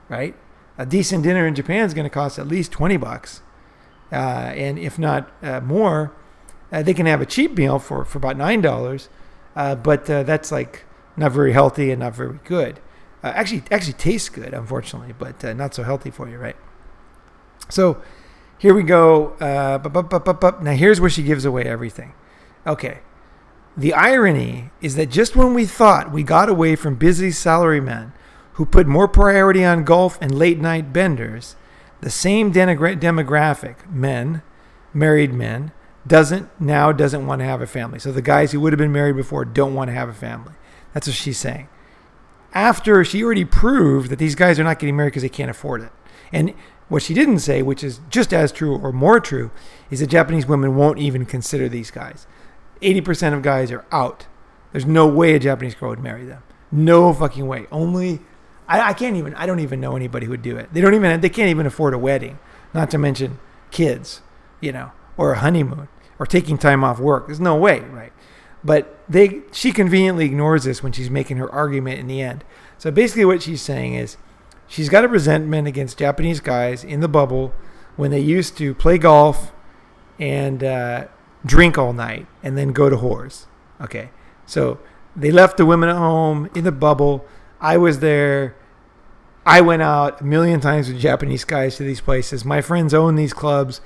S1: right? A decent dinner in Japan is going to cost at least $20. And if not more, they can have a cheap meal for about $9. But that's like not very healthy and not very good. Actually tastes good, unfortunately, but not so healthy for you, right? So here we go. Now here's where she gives away everything. Okay. The irony is that just when we thought we got away from busy salarymen who put more priority on golf and late-night benders, the same demographic, married men, doesn't want to have a family. So the guys who would have been married before don't want to have a family. That's what she's saying. After she already proved that these guys are not getting married because they can't afford it. And what she didn't say, which is just as true or more true, is that Japanese women won't even consider these guys. 80% of guys are out. There's no way a Japanese girl would marry them. No fucking way. I don't even know anybody who would do it. They can't even afford a wedding, not to mention kids, or a honeymoon, or taking time off work. There's no way, right? But she conveniently ignores this when she's making her argument in the end. So basically what she's saying is she's got a resentment against Japanese guys in the bubble when they used to play golf and drink all night and then go to whores. Okay, so they left the women at home in the bubble. I was there. I went out a million times with Japanese guys to these places. My friends own these clubs.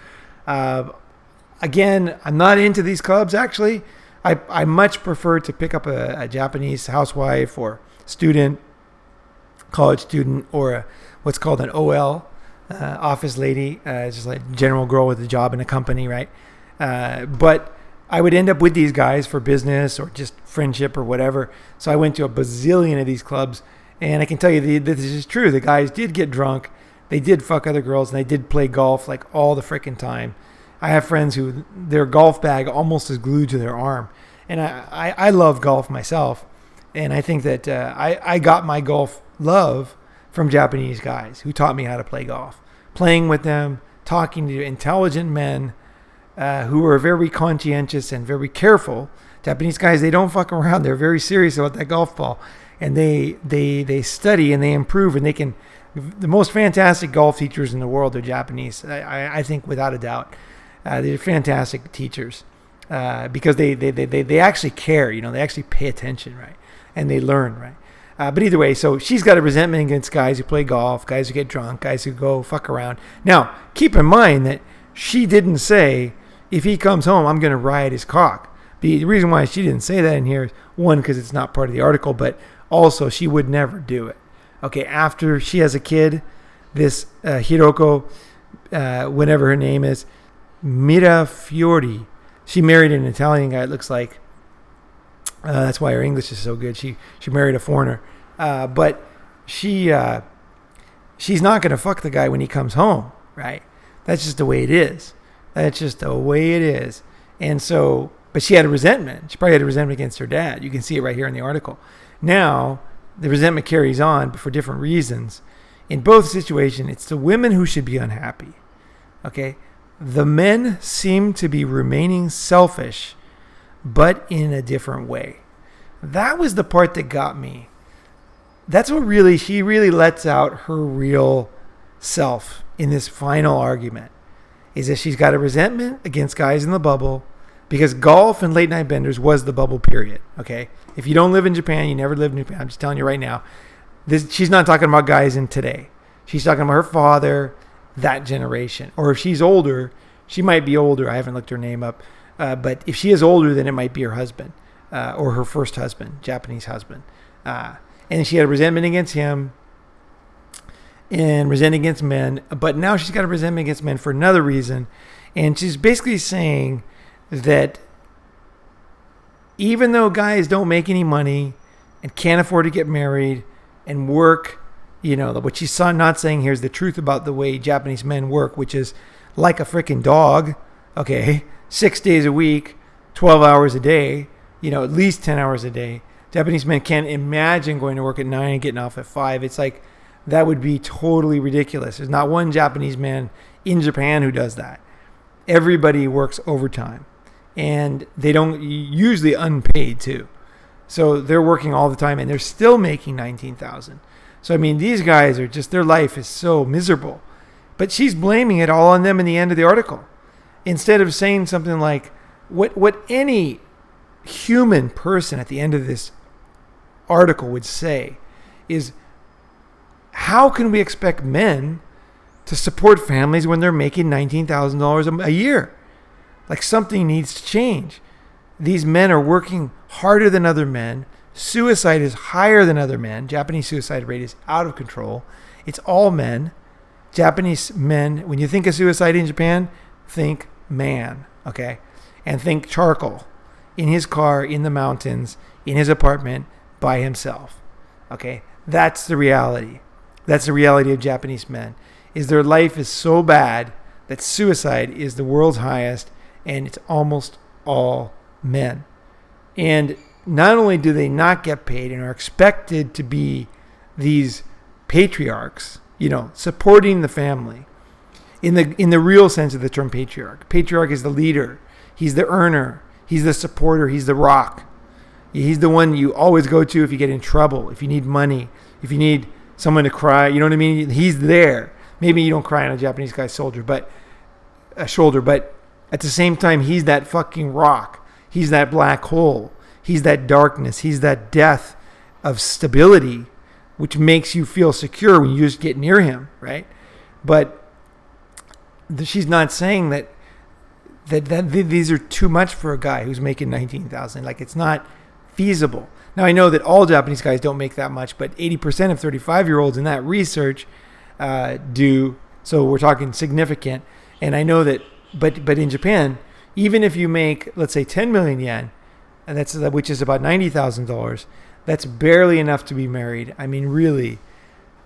S1: Again, I'm not into these clubs, actually. I much prefer to pick up a Japanese housewife or student, college student, or what's called an OL, office lady. It's just like general girl with a job in a company, right? But I would end up with these guys for business or just friendship or whatever. So I went to a bazillion of these clubs, and I can tell you this is true. The guys did get drunk, they did fuck other girls, and they did play golf like all the freaking time. I have friends who their golf bag almost is glued to their arm, and I love golf myself, and I think that I got my golf love from Japanese guys who taught me how to play golf, playing with them, talking to intelligent men who are very conscientious and very careful. Japanese guys, they don't fuck around. They're very serious about that golf ball, and they study and they improve, and they can. The most fantastic golf teachers in the world are Japanese. I think without a doubt, they're fantastic teachers. because they actually care, they actually pay attention, right? And they learn, right? But either way, so she's got a resentment against guys who play golf, guys who get drunk, guys who go fuck around. Now, keep in mind that she didn't say, if he comes home, I'm going to ride his cock. The reason why she didn't say that in here is, one, because it's not part of the article, but also she would never do it. Okay, after she has a kid, this Hiroko, whatever her name is, Mirafiori, she married an Italian guy, it looks like. That's why her English is so good. She married a foreigner. But she's not going to fuck the guy when he comes home, right? That's just the way it is. That's just the way it is. And so, but she had a resentment. She probably had a resentment against her dad. You can see it right here in the article. Now, the resentment carries on, but for different reasons. In both situations, it's the women who should be unhappy. Okay? The men seem to be remaining selfish, but in a different way. That was the part that got me. That's what she really lets out her real self in this final argument, is that she's got a resentment against guys in the bubble, because golf and late night benders was the bubble period. Okay, if you don't live in Japan, you never lived in Japan. I'm just telling you right now. She's not talking about guys in today. She's talking about her father, that generation. Or if she's older, she might be older. I haven't looked her name up. But if she is older, then it might be her husband or her first husband, Japanese husband. And she had a resentment against him and resentment against men. But now she's got a resentment against men for another reason. And she's basically saying that even though guys don't make any money and can't afford to get married and work, what she's not saying here is the truth about the way Japanese men work, which is like a freaking dog, okay? 6 days a week, 12 hours a day, at least 10 hours a day. Japanese men can't imagine going to work at 9 and getting off at 5. It's like, that would be totally ridiculous. There's not one Japanese man in Japan who does that. Everybody works overtime. And they don't, usually unpaid too. So they're working all the time and they're still making $19,000. So, these guys are just, their life is so miserable. But she's blaming it all on them in the end of the article. Instead of saying something like, what any human person at the end of this article would say is, how can we expect men to support families when they're making $19,000 a year? Like, something needs to change. These men are working harder than other men. Suicide is higher than other men. Japanese suicide rate is out of control. It's all men. Japanese men, when you think of suicide in Japan, think man, okay? And think charcoal in his car, in the mountains, in his apartment, by himself, okay? That's the reality. That's the reality of Japanese men, is their life is so bad that suicide is the world's highest, and it's almost all men. And not only do they not get paid and are expected to be these patriarchs, supporting the family, in the real sense of the term patriarch. Patriarch is the leader. He's the earner. He's the supporter. He's the rock. He's the one you always go to if you get in trouble, if you need money, if you need someone to cry. You know what I mean? He's there. Maybe you don't cry on a Japanese guy's shoulder, but at the same time, he's that fucking rock. He's that black hole. He's that darkness. He's that death of stability, which makes you feel secure when you just get near him, right? But she's not saying that these are too much for a guy who's making $19,000. Like, it's not feasible. Now, I know that all Japanese guys don't make that much, but 80% of 35-year-olds in that research do. So we're talking significant. And I know that, but in Japan, even if you make, let's say, 10 million yen, and which is about $90,000, that's barely enough to be married. Really,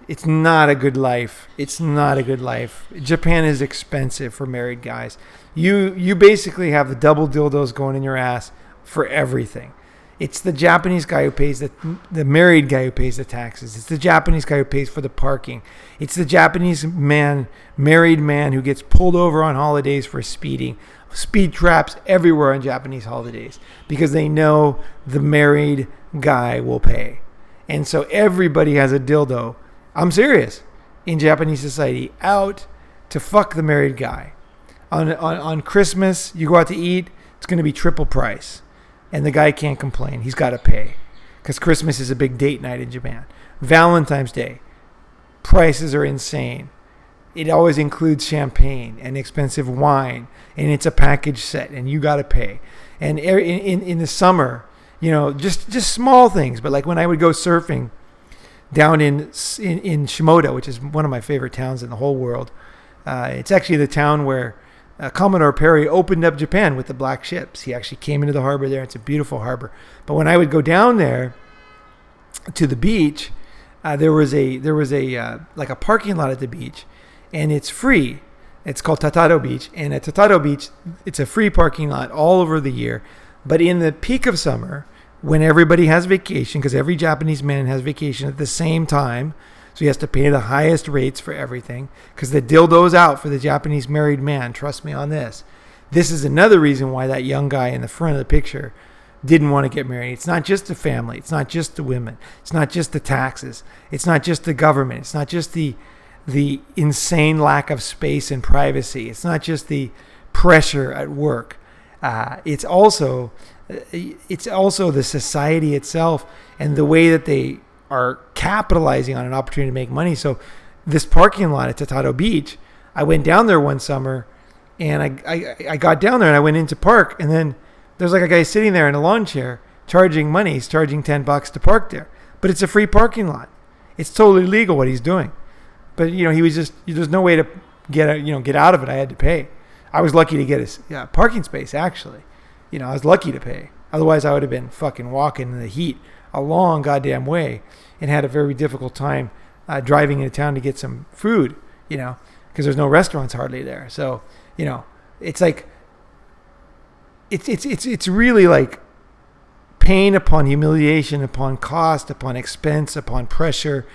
S1: it's not a good life. It's not a good life. Japan is expensive for married guys. You basically have the double dildos going in your ass for everything. It's the Japanese guy who pays the married guy who pays the taxes. It's the Japanese guy who pays for the parking. It's the Japanese married man who gets pulled over on holidays for speeding. Speed traps everywhere on Japanese holidays because they know the married guy will pay. And so everybody has a dildo, I'm serious, in Japanese society, out to fuck the married guy. On Christmas, you go out to eat, it's going to be triple price. And the guy can't complain. He's got to pay because Christmas is a big date night in Japan. Valentine's Day, prices are insane. It always includes champagne and expensive wine, and it's a package set, and you got to pay. And in the summer, just small things. But like when I would go surfing down in Shimoda, which is one of my favorite towns in the whole world, it's actually the town where Commodore Perry opened up Japan with the black ships. He actually came into the harbor there. It's a beautiful harbor. But when I would go down there to the beach, there was a like a parking lot at the beach, and it's free. It's called Tatado Beach, and at Tatado Beach, it's a free parking lot all over the year. But in the peak of summer, when everybody has vacation, because every Japanese man has vacation at the same time, so he has to pay the highest rates for everything, because the dildo's out for the Japanese married man. Trust me on this. This is another reason why that young guy in the front of the picture didn't want to get married. It's not just the family. It's not just the women. It's not just the taxes. It's not just the government. It's not just the insane lack of space and privacy. It's not just the pressure at work. It's also the society itself and the way that they are capitalizing on an opportunity to make money. So this parking lot at Tatado Beach, I went down there one summer, and I got down there and I went into park, and then there's like a guy sitting there in a lawn chair charging money. He's charging $10 to park there, but it's a free parking lot. It's totally legal what he's doing. But he was just, there's no way to get out of it. I had to pay. I was lucky to get a parking space, actually. I was lucky to pay. Otherwise, I would have been fucking walking in the heat a long goddamn way and had a very difficult time driving into town to get some food, because there's no restaurants hardly there. So, it's like, it's really like pain upon humiliation, upon cost, upon expense, upon pressure,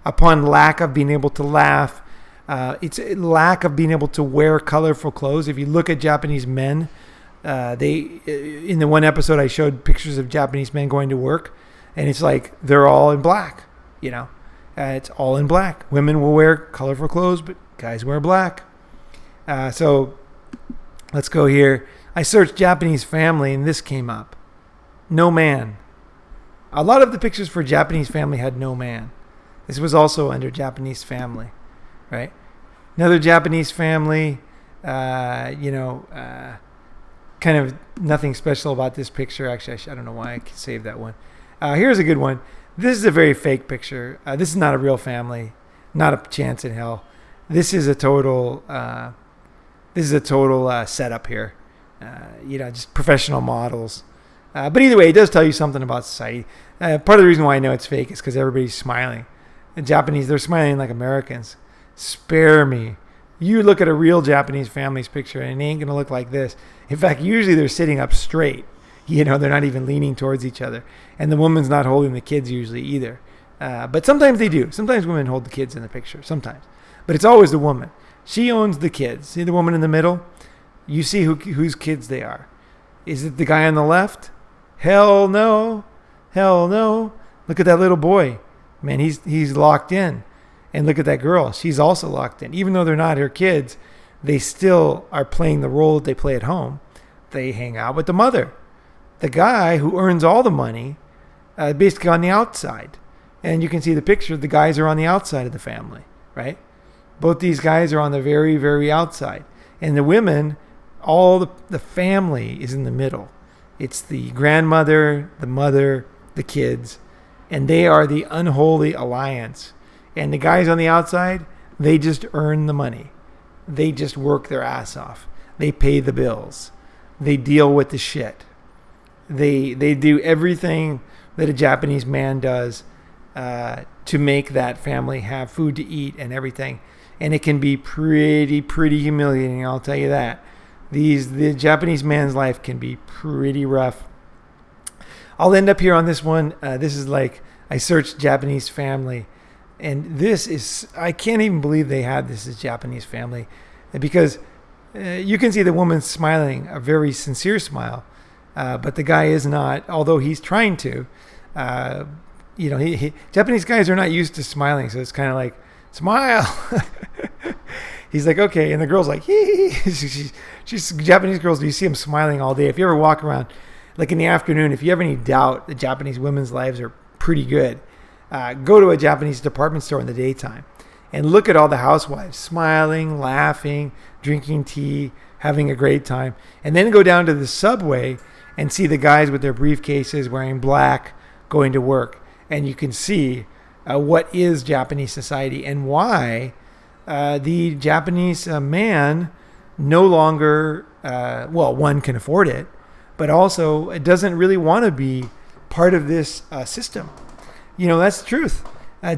S1: upon lack of being able to laugh. It's a lack of being able to wear colorful clothes. If you look at Japanese men, in the one episode I showed pictures of Japanese men going to work, and it's like they're all in black. It's all in black. Women will wear colorful clothes, but guys wear black. So let's go here. I searched Japanese family, and this came up. No man. A lot of the pictures for Japanese family had no man. This was also under Japanese family, right? Another Japanese family, kind of nothing special about this picture. Actually, I don't know why I saved that one. Here's a good one. This is a very fake picture. This is not a real family. Not a chance in hell. This is a total setup here. Just professional models. But either way, it does tell you something about society. Part of the reason why I know it's fake is because everybody's smiling. The Japanese, they're smiling like Americans. Spare me. You look at a real Japanese family's picture, and it ain't going to look like this. In fact, usually they're sitting up straight. They're not even leaning towards each other. And the woman's not holding the kids usually either. But sometimes they do. Sometimes women hold the kids in the picture. Sometimes. But it's always the woman. She owns the kids. See the woman in the middle? You see whose kids they are. Is it the guy on the left? Hell no. Hell no. Look at that little boy. Man, he's locked in. And look at that girl. She's also locked in. Even though they're not her kids, they still are playing the role that they play at home. They hang out with the mother. The guy who earns all the money, basically on the outside. And you can see the picture. The guys are on the outside of the family, right? Both these guys are on the very, very outside. And the women, all the family is in the middle. It's the grandmother, the mother, the kids. And they are the unholy alliance. And the guys on the outside, they just earn the money. They just work their ass off. They pay the bills. They deal with the shit. They do everything that a Japanese man does to make that family have food to eat and everything. And it can be pretty humiliating, I'll tell you that. The Japanese man's life can be pretty rough. I'll end up here on this one. This is like, I searched Japanese family. And this is, I can't even believe they had this as Japanese family. Because you can see the woman smiling, a very sincere smile. But the guy is not, although he's trying to. Japanese guys are not used to smiling. So it's kind of like, smile. He's like, okay. And the girl's like, hee. She's Japanese girls. You see them smiling all day. If you ever walk around, like in the afternoon, if you have any doubt that Japanese women's lives are pretty good, go to a Japanese department store in the daytime and look at all the housewives smiling, laughing, drinking tea, having a great time. And then go down to the subway and see the guys with their briefcases wearing black going to work. And you can see what is Japanese society and why the Japanese man no longer, one, can afford it, but also it doesn't really want to be part of this system. That's the truth.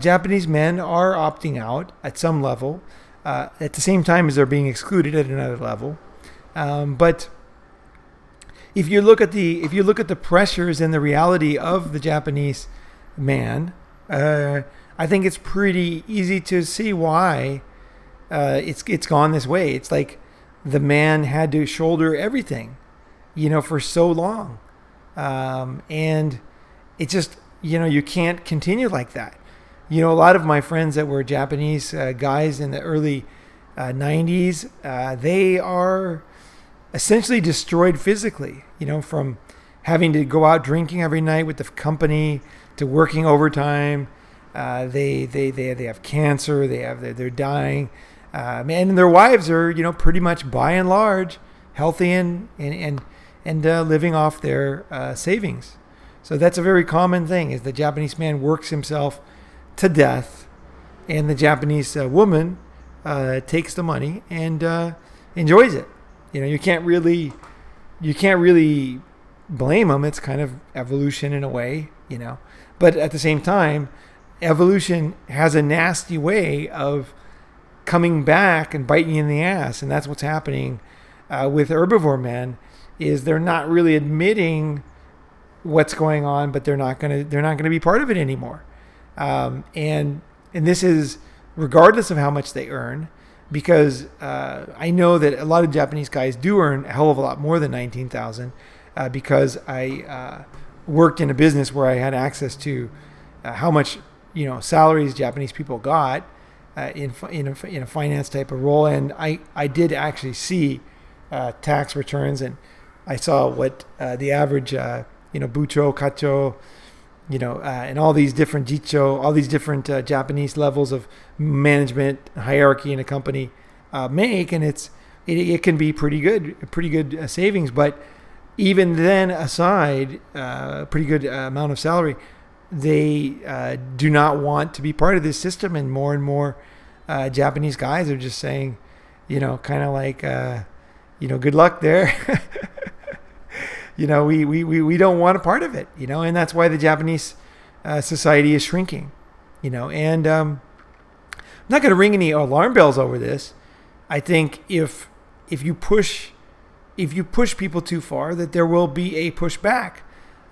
S1: Japanese men are opting out at some level, at the same time as they're being excluded at another level. But if you look at the pressures and the reality of the Japanese man, I think it's pretty easy to see why it's gone this way. It's like the man had to shoulder everything, for so long, and it just you can't continue like that. A lot of my friends that were Japanese guys in the early 90s, they are essentially destroyed physically, from having to go out drinking every night with the company to working overtime. They have cancer. They're dying. And their wives are, pretty much by and large healthy and living off their savings. So that's a very common thing, is the Japanese man works himself to death, and the Japanese woman takes the money and enjoys it. You can't really blame them. It's kind of evolution in a way, But at the same time, evolution has a nasty way of coming back and biting you in the ass, and that's what's happening with herbivore men. Is they're not really admitting what's going on, but they're not gonna be part of it anymore. And this is regardless of how much they earn, because I know that a lot of Japanese guys do earn a hell of a lot more than 19,000, because I worked in a business where I had access to how much salaries Japanese people got in a finance type of role, and I did actually see tax returns, and I saw what the average bucho, kacho, and all these different jicho, all these different Japanese levels of management hierarchy in a company make, and it can be pretty good savings. But even then, aside, pretty good amount of salary, they do not want to be part of this system, and more Japanese guys are just saying, kind of like, good luck there. We don't want a part of it, and that's why the Japanese society is shrinking, and I'm not going to ring any alarm bells over this. I think if you push people too far, that there will be a pushback.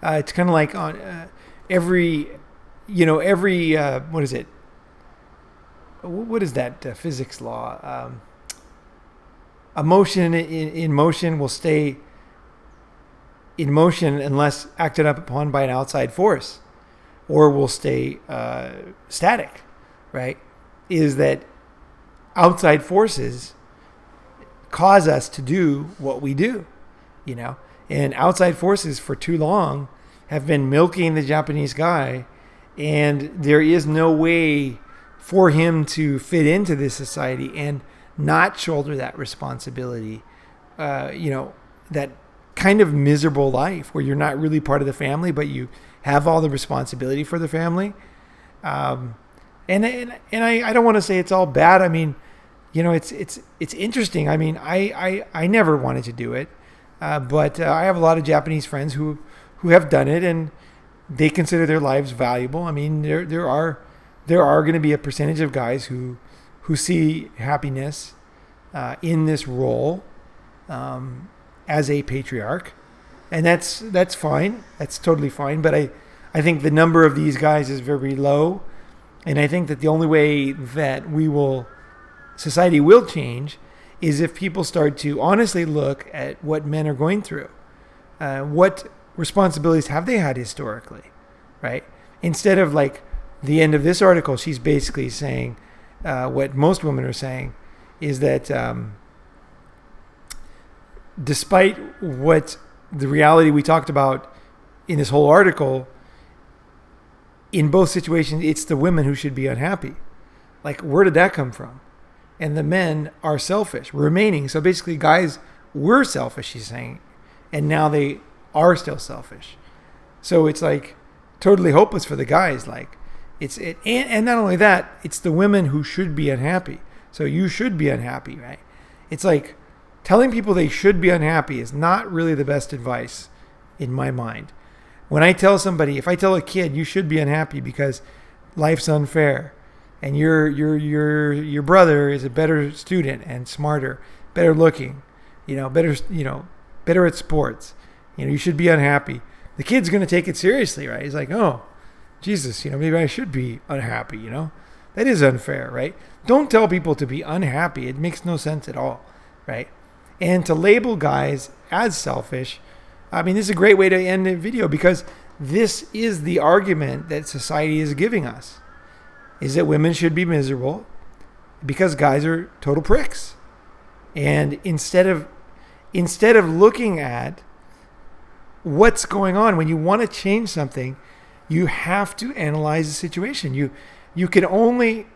S1: It's kind of like on every what is it? What is that physics law? A motion in motion will stay in motion unless acted upon by an outside force, or will stay static, right? Is that outside forces cause us to do what we do, and outside forces for too long have been milking the Japanese guy, and there is no way for him to fit into this society and not shoulder that responsibility, that kind of miserable life where you're not really part of the family, but you have all the responsibility for the family. And I don't want to say it's all bad. I mean, it's interesting. I mean, I never wanted to do it, but I have a lot of Japanese friends who have done it, and they consider their lives valuable. I mean, there are going to be a percentage of guys who see happiness in this role as a patriarch, and that's fine. That's totally fine. But I think the number of these guys is very low, and I think that the only way that society will change is if people start to honestly look at what men are going through. What responsibilities have they had historically, right? Instead of like the end of this article, she's basically saying what most women are saying, is that despite what the reality we talked about in this whole article, in both situations, it's the women who should be unhappy. Like, where did that come from? And the men are selfish, remaining. So basically, guys were selfish, he's saying, and now they are still selfish. So it's like totally hopeless for the guys. Like, and not only that, it's the women who should be unhappy. So you should be unhappy, right? It's like telling people they should be unhappy is not really the best advice in my mind. When I tell somebody, if I tell a kid you should be unhappy because life's unfair, and your brother is a better student and smarter, better looking, better at sports, you should be unhappy. The kid's going to take it seriously, right? He's like, oh, Jesus, maybe I should be unhappy, That is unfair, right? Don't tell people to be unhappy. It makes no sense at all, right? And to label guys as selfish, I mean, this is a great way to end the video, because this is the argument that society is giving us, is that women should be miserable because guys are total pricks. And instead of looking at what's going on, when you want to change something, you have to analyze the situation. You can only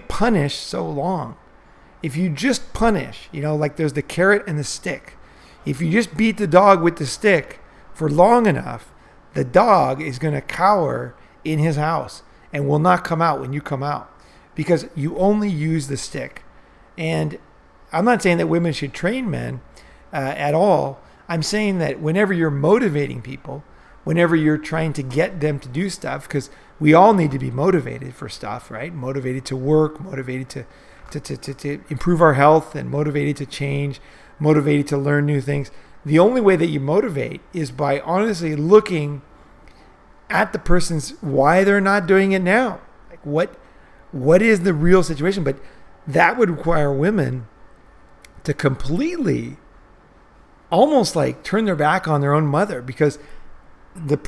S1: punish so long. If you just punish, like there's the carrot and the stick. If you just beat the dog with the stick for long enough, the dog is going to cower in his house and will not come out when you come out, because you only use the stick. And I'm not saying that women should train men at all. I'm saying that whenever you're motivating people, whenever you're trying to get them to do stuff, because we all need to be motivated for stuff, right? Motivated to work, motivated to improve our health, and motivated to change, motivated to learn new things. The only way that you motivate is by honestly looking at the person's why they're not doing it now. Like, what is the real situation? But that would require women to completely, almost like, turn their back on their own mother, because the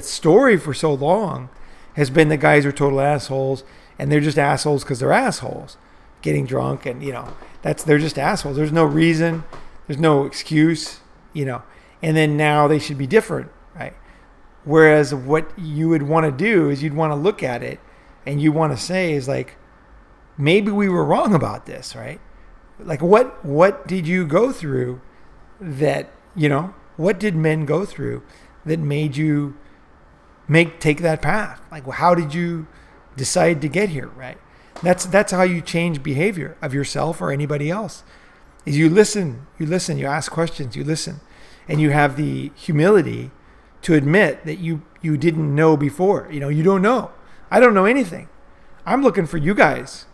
S1: story for so long has been the guys are total assholes, and they're just assholes because they're assholes, getting drunk, and they're just assholes. There's no reason, there's no excuse, and then now they should be different, right? Whereas what you would want to do is you'd want to look at it and you want to say is like, maybe we were wrong about this, right? Like, what did you go through that, what did men go through that made you take that path? Like, how did you decide to get here, right? That's how you change behavior of yourself or anybody else, is you listen, you ask questions, you listen, and you have the humility to admit that you didn't know before. You don't know. I don't know anything. I'm looking for you guys.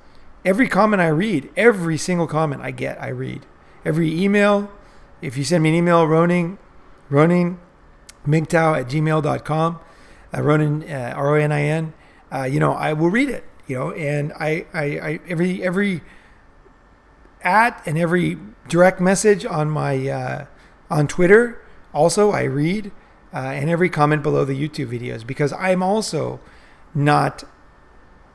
S1: Every comment I read, every single comment I get, I read. Every email, if you send me an email, Ronin, MGTOW@gmail.com, Ronin, RONIN, I will read it, and I every and every direct message on my, on Twitter, also I read, and every comment below the YouTube videos, because I'm also not,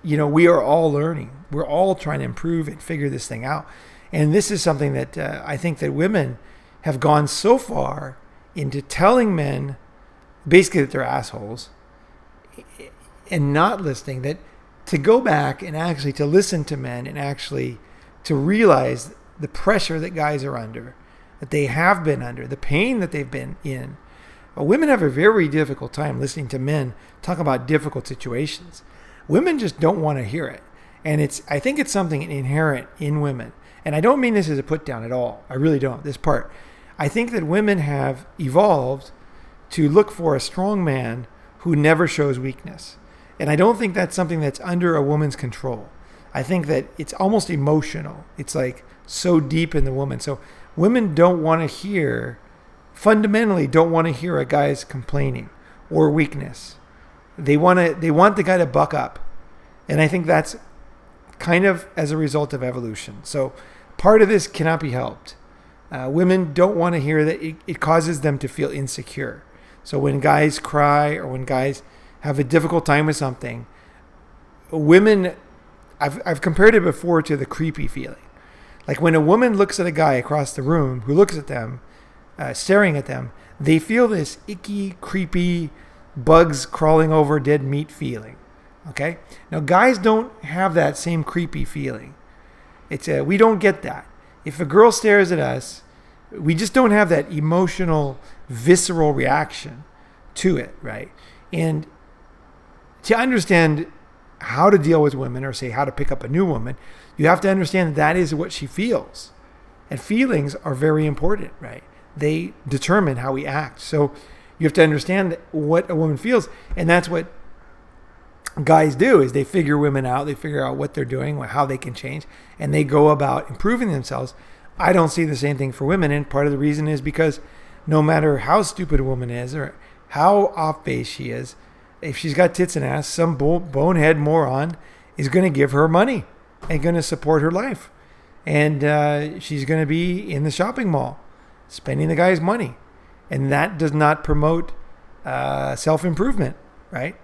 S1: we are all learning. We're all trying to improve and figure this thing out. And this is something that I think that women have gone so far into telling men basically that they're assholes and not listening, that to go back and actually to listen to men and actually to realize the pressure that guys are under, that they have been under, the pain that they've been in. Women have a very difficult time listening to men talk about difficult situations. Women just don't want to hear it. And I think it's something inherent in women. And I don't mean this as a put down at all. I really don't. This part. I think that women have evolved to look for a strong man who never shows weakness. And I don't think that's something that's under a woman's control. I think that it's almost emotional. It's like so deep in the woman. So women fundamentally don't want to hear a guy's complaining or weakness. They want the guy to buck up. And I think that's kind of as a result of evolution. So part of this cannot be helped. Women don't want to hear that. It causes them to feel insecure. So when guys cry or when guys have a difficult time with something, women, I've compared it before to the creepy feeling. Like when a woman looks at a guy across the room who looks at them, staring at them, they feel this icky, creepy, bugs crawling over dead meat feeling. Okay? Now, guys don't have that same creepy feeling. We don't get that. If a girl stares at us, we just don't have that emotional, visceral reaction to it, right? And to understand how to deal with women, or say how to pick up a new woman, you have to understand that is what she feels. And feelings are very important, right? They determine how we act. So you have to understand what a woman feels. And that's what guys do, is they figure women out. They figure out what they're doing, how they can change, and they go about improving themselves. I don't see the same thing for women. And part of the reason is because no matter how stupid a woman is or how off base she is, if she's got tits and ass, some bonehead moron is going to give her money and going to support her life. And she's going to be in the shopping mall spending the guy's money. And that does not promote self-improvement, right?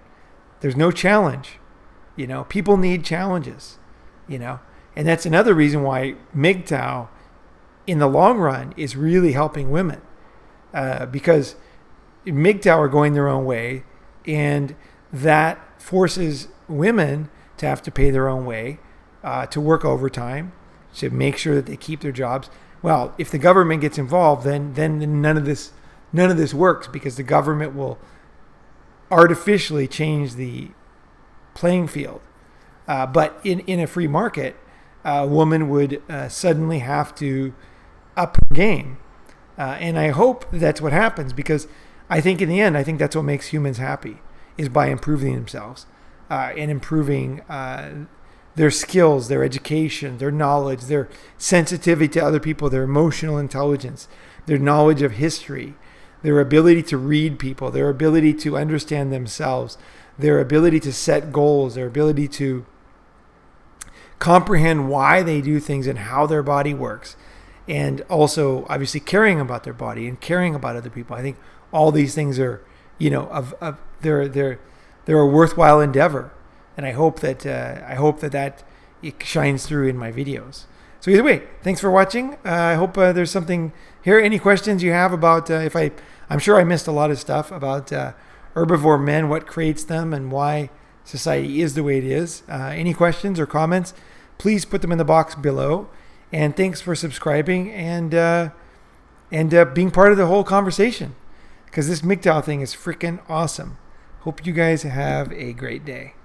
S1: There's no challenge. People need challenges, and that's another reason why MGTOW in the long run is really helping women, because MGTOW are going their own way, and that forces women to have to pay their own way, to work overtime, to make sure that they keep their jobs. Well, if the government gets involved, then none of this works, because the government will artificially change the playing field. But in a free market, a woman would suddenly have to up her game. And I hope that's what happens, because I think in the end, I think that's what makes humans happy, is by improving themselves and improving their skills, their education, their knowledge, their sensitivity to other people, their emotional intelligence, their knowledge of history, their ability to read people, their ability to understand themselves, their ability to set goals, their ability to comprehend why they do things and how their body works. And also, obviously, caring about their body and caring about other people. I think all these things are, they're a worthwhile endeavor. And I hope that it shines through in my videos. So either way, thanks for watching. I hope there's something here. Any questions you have about I'm sure I missed a lot of stuff about herbivore men, what creates them, and why society is the way it is. Any questions or comments, please put them in the box below. And thanks for subscribing and being part of the whole conversation, because this MGTOW thing is freaking awesome. Hope you guys have a great day.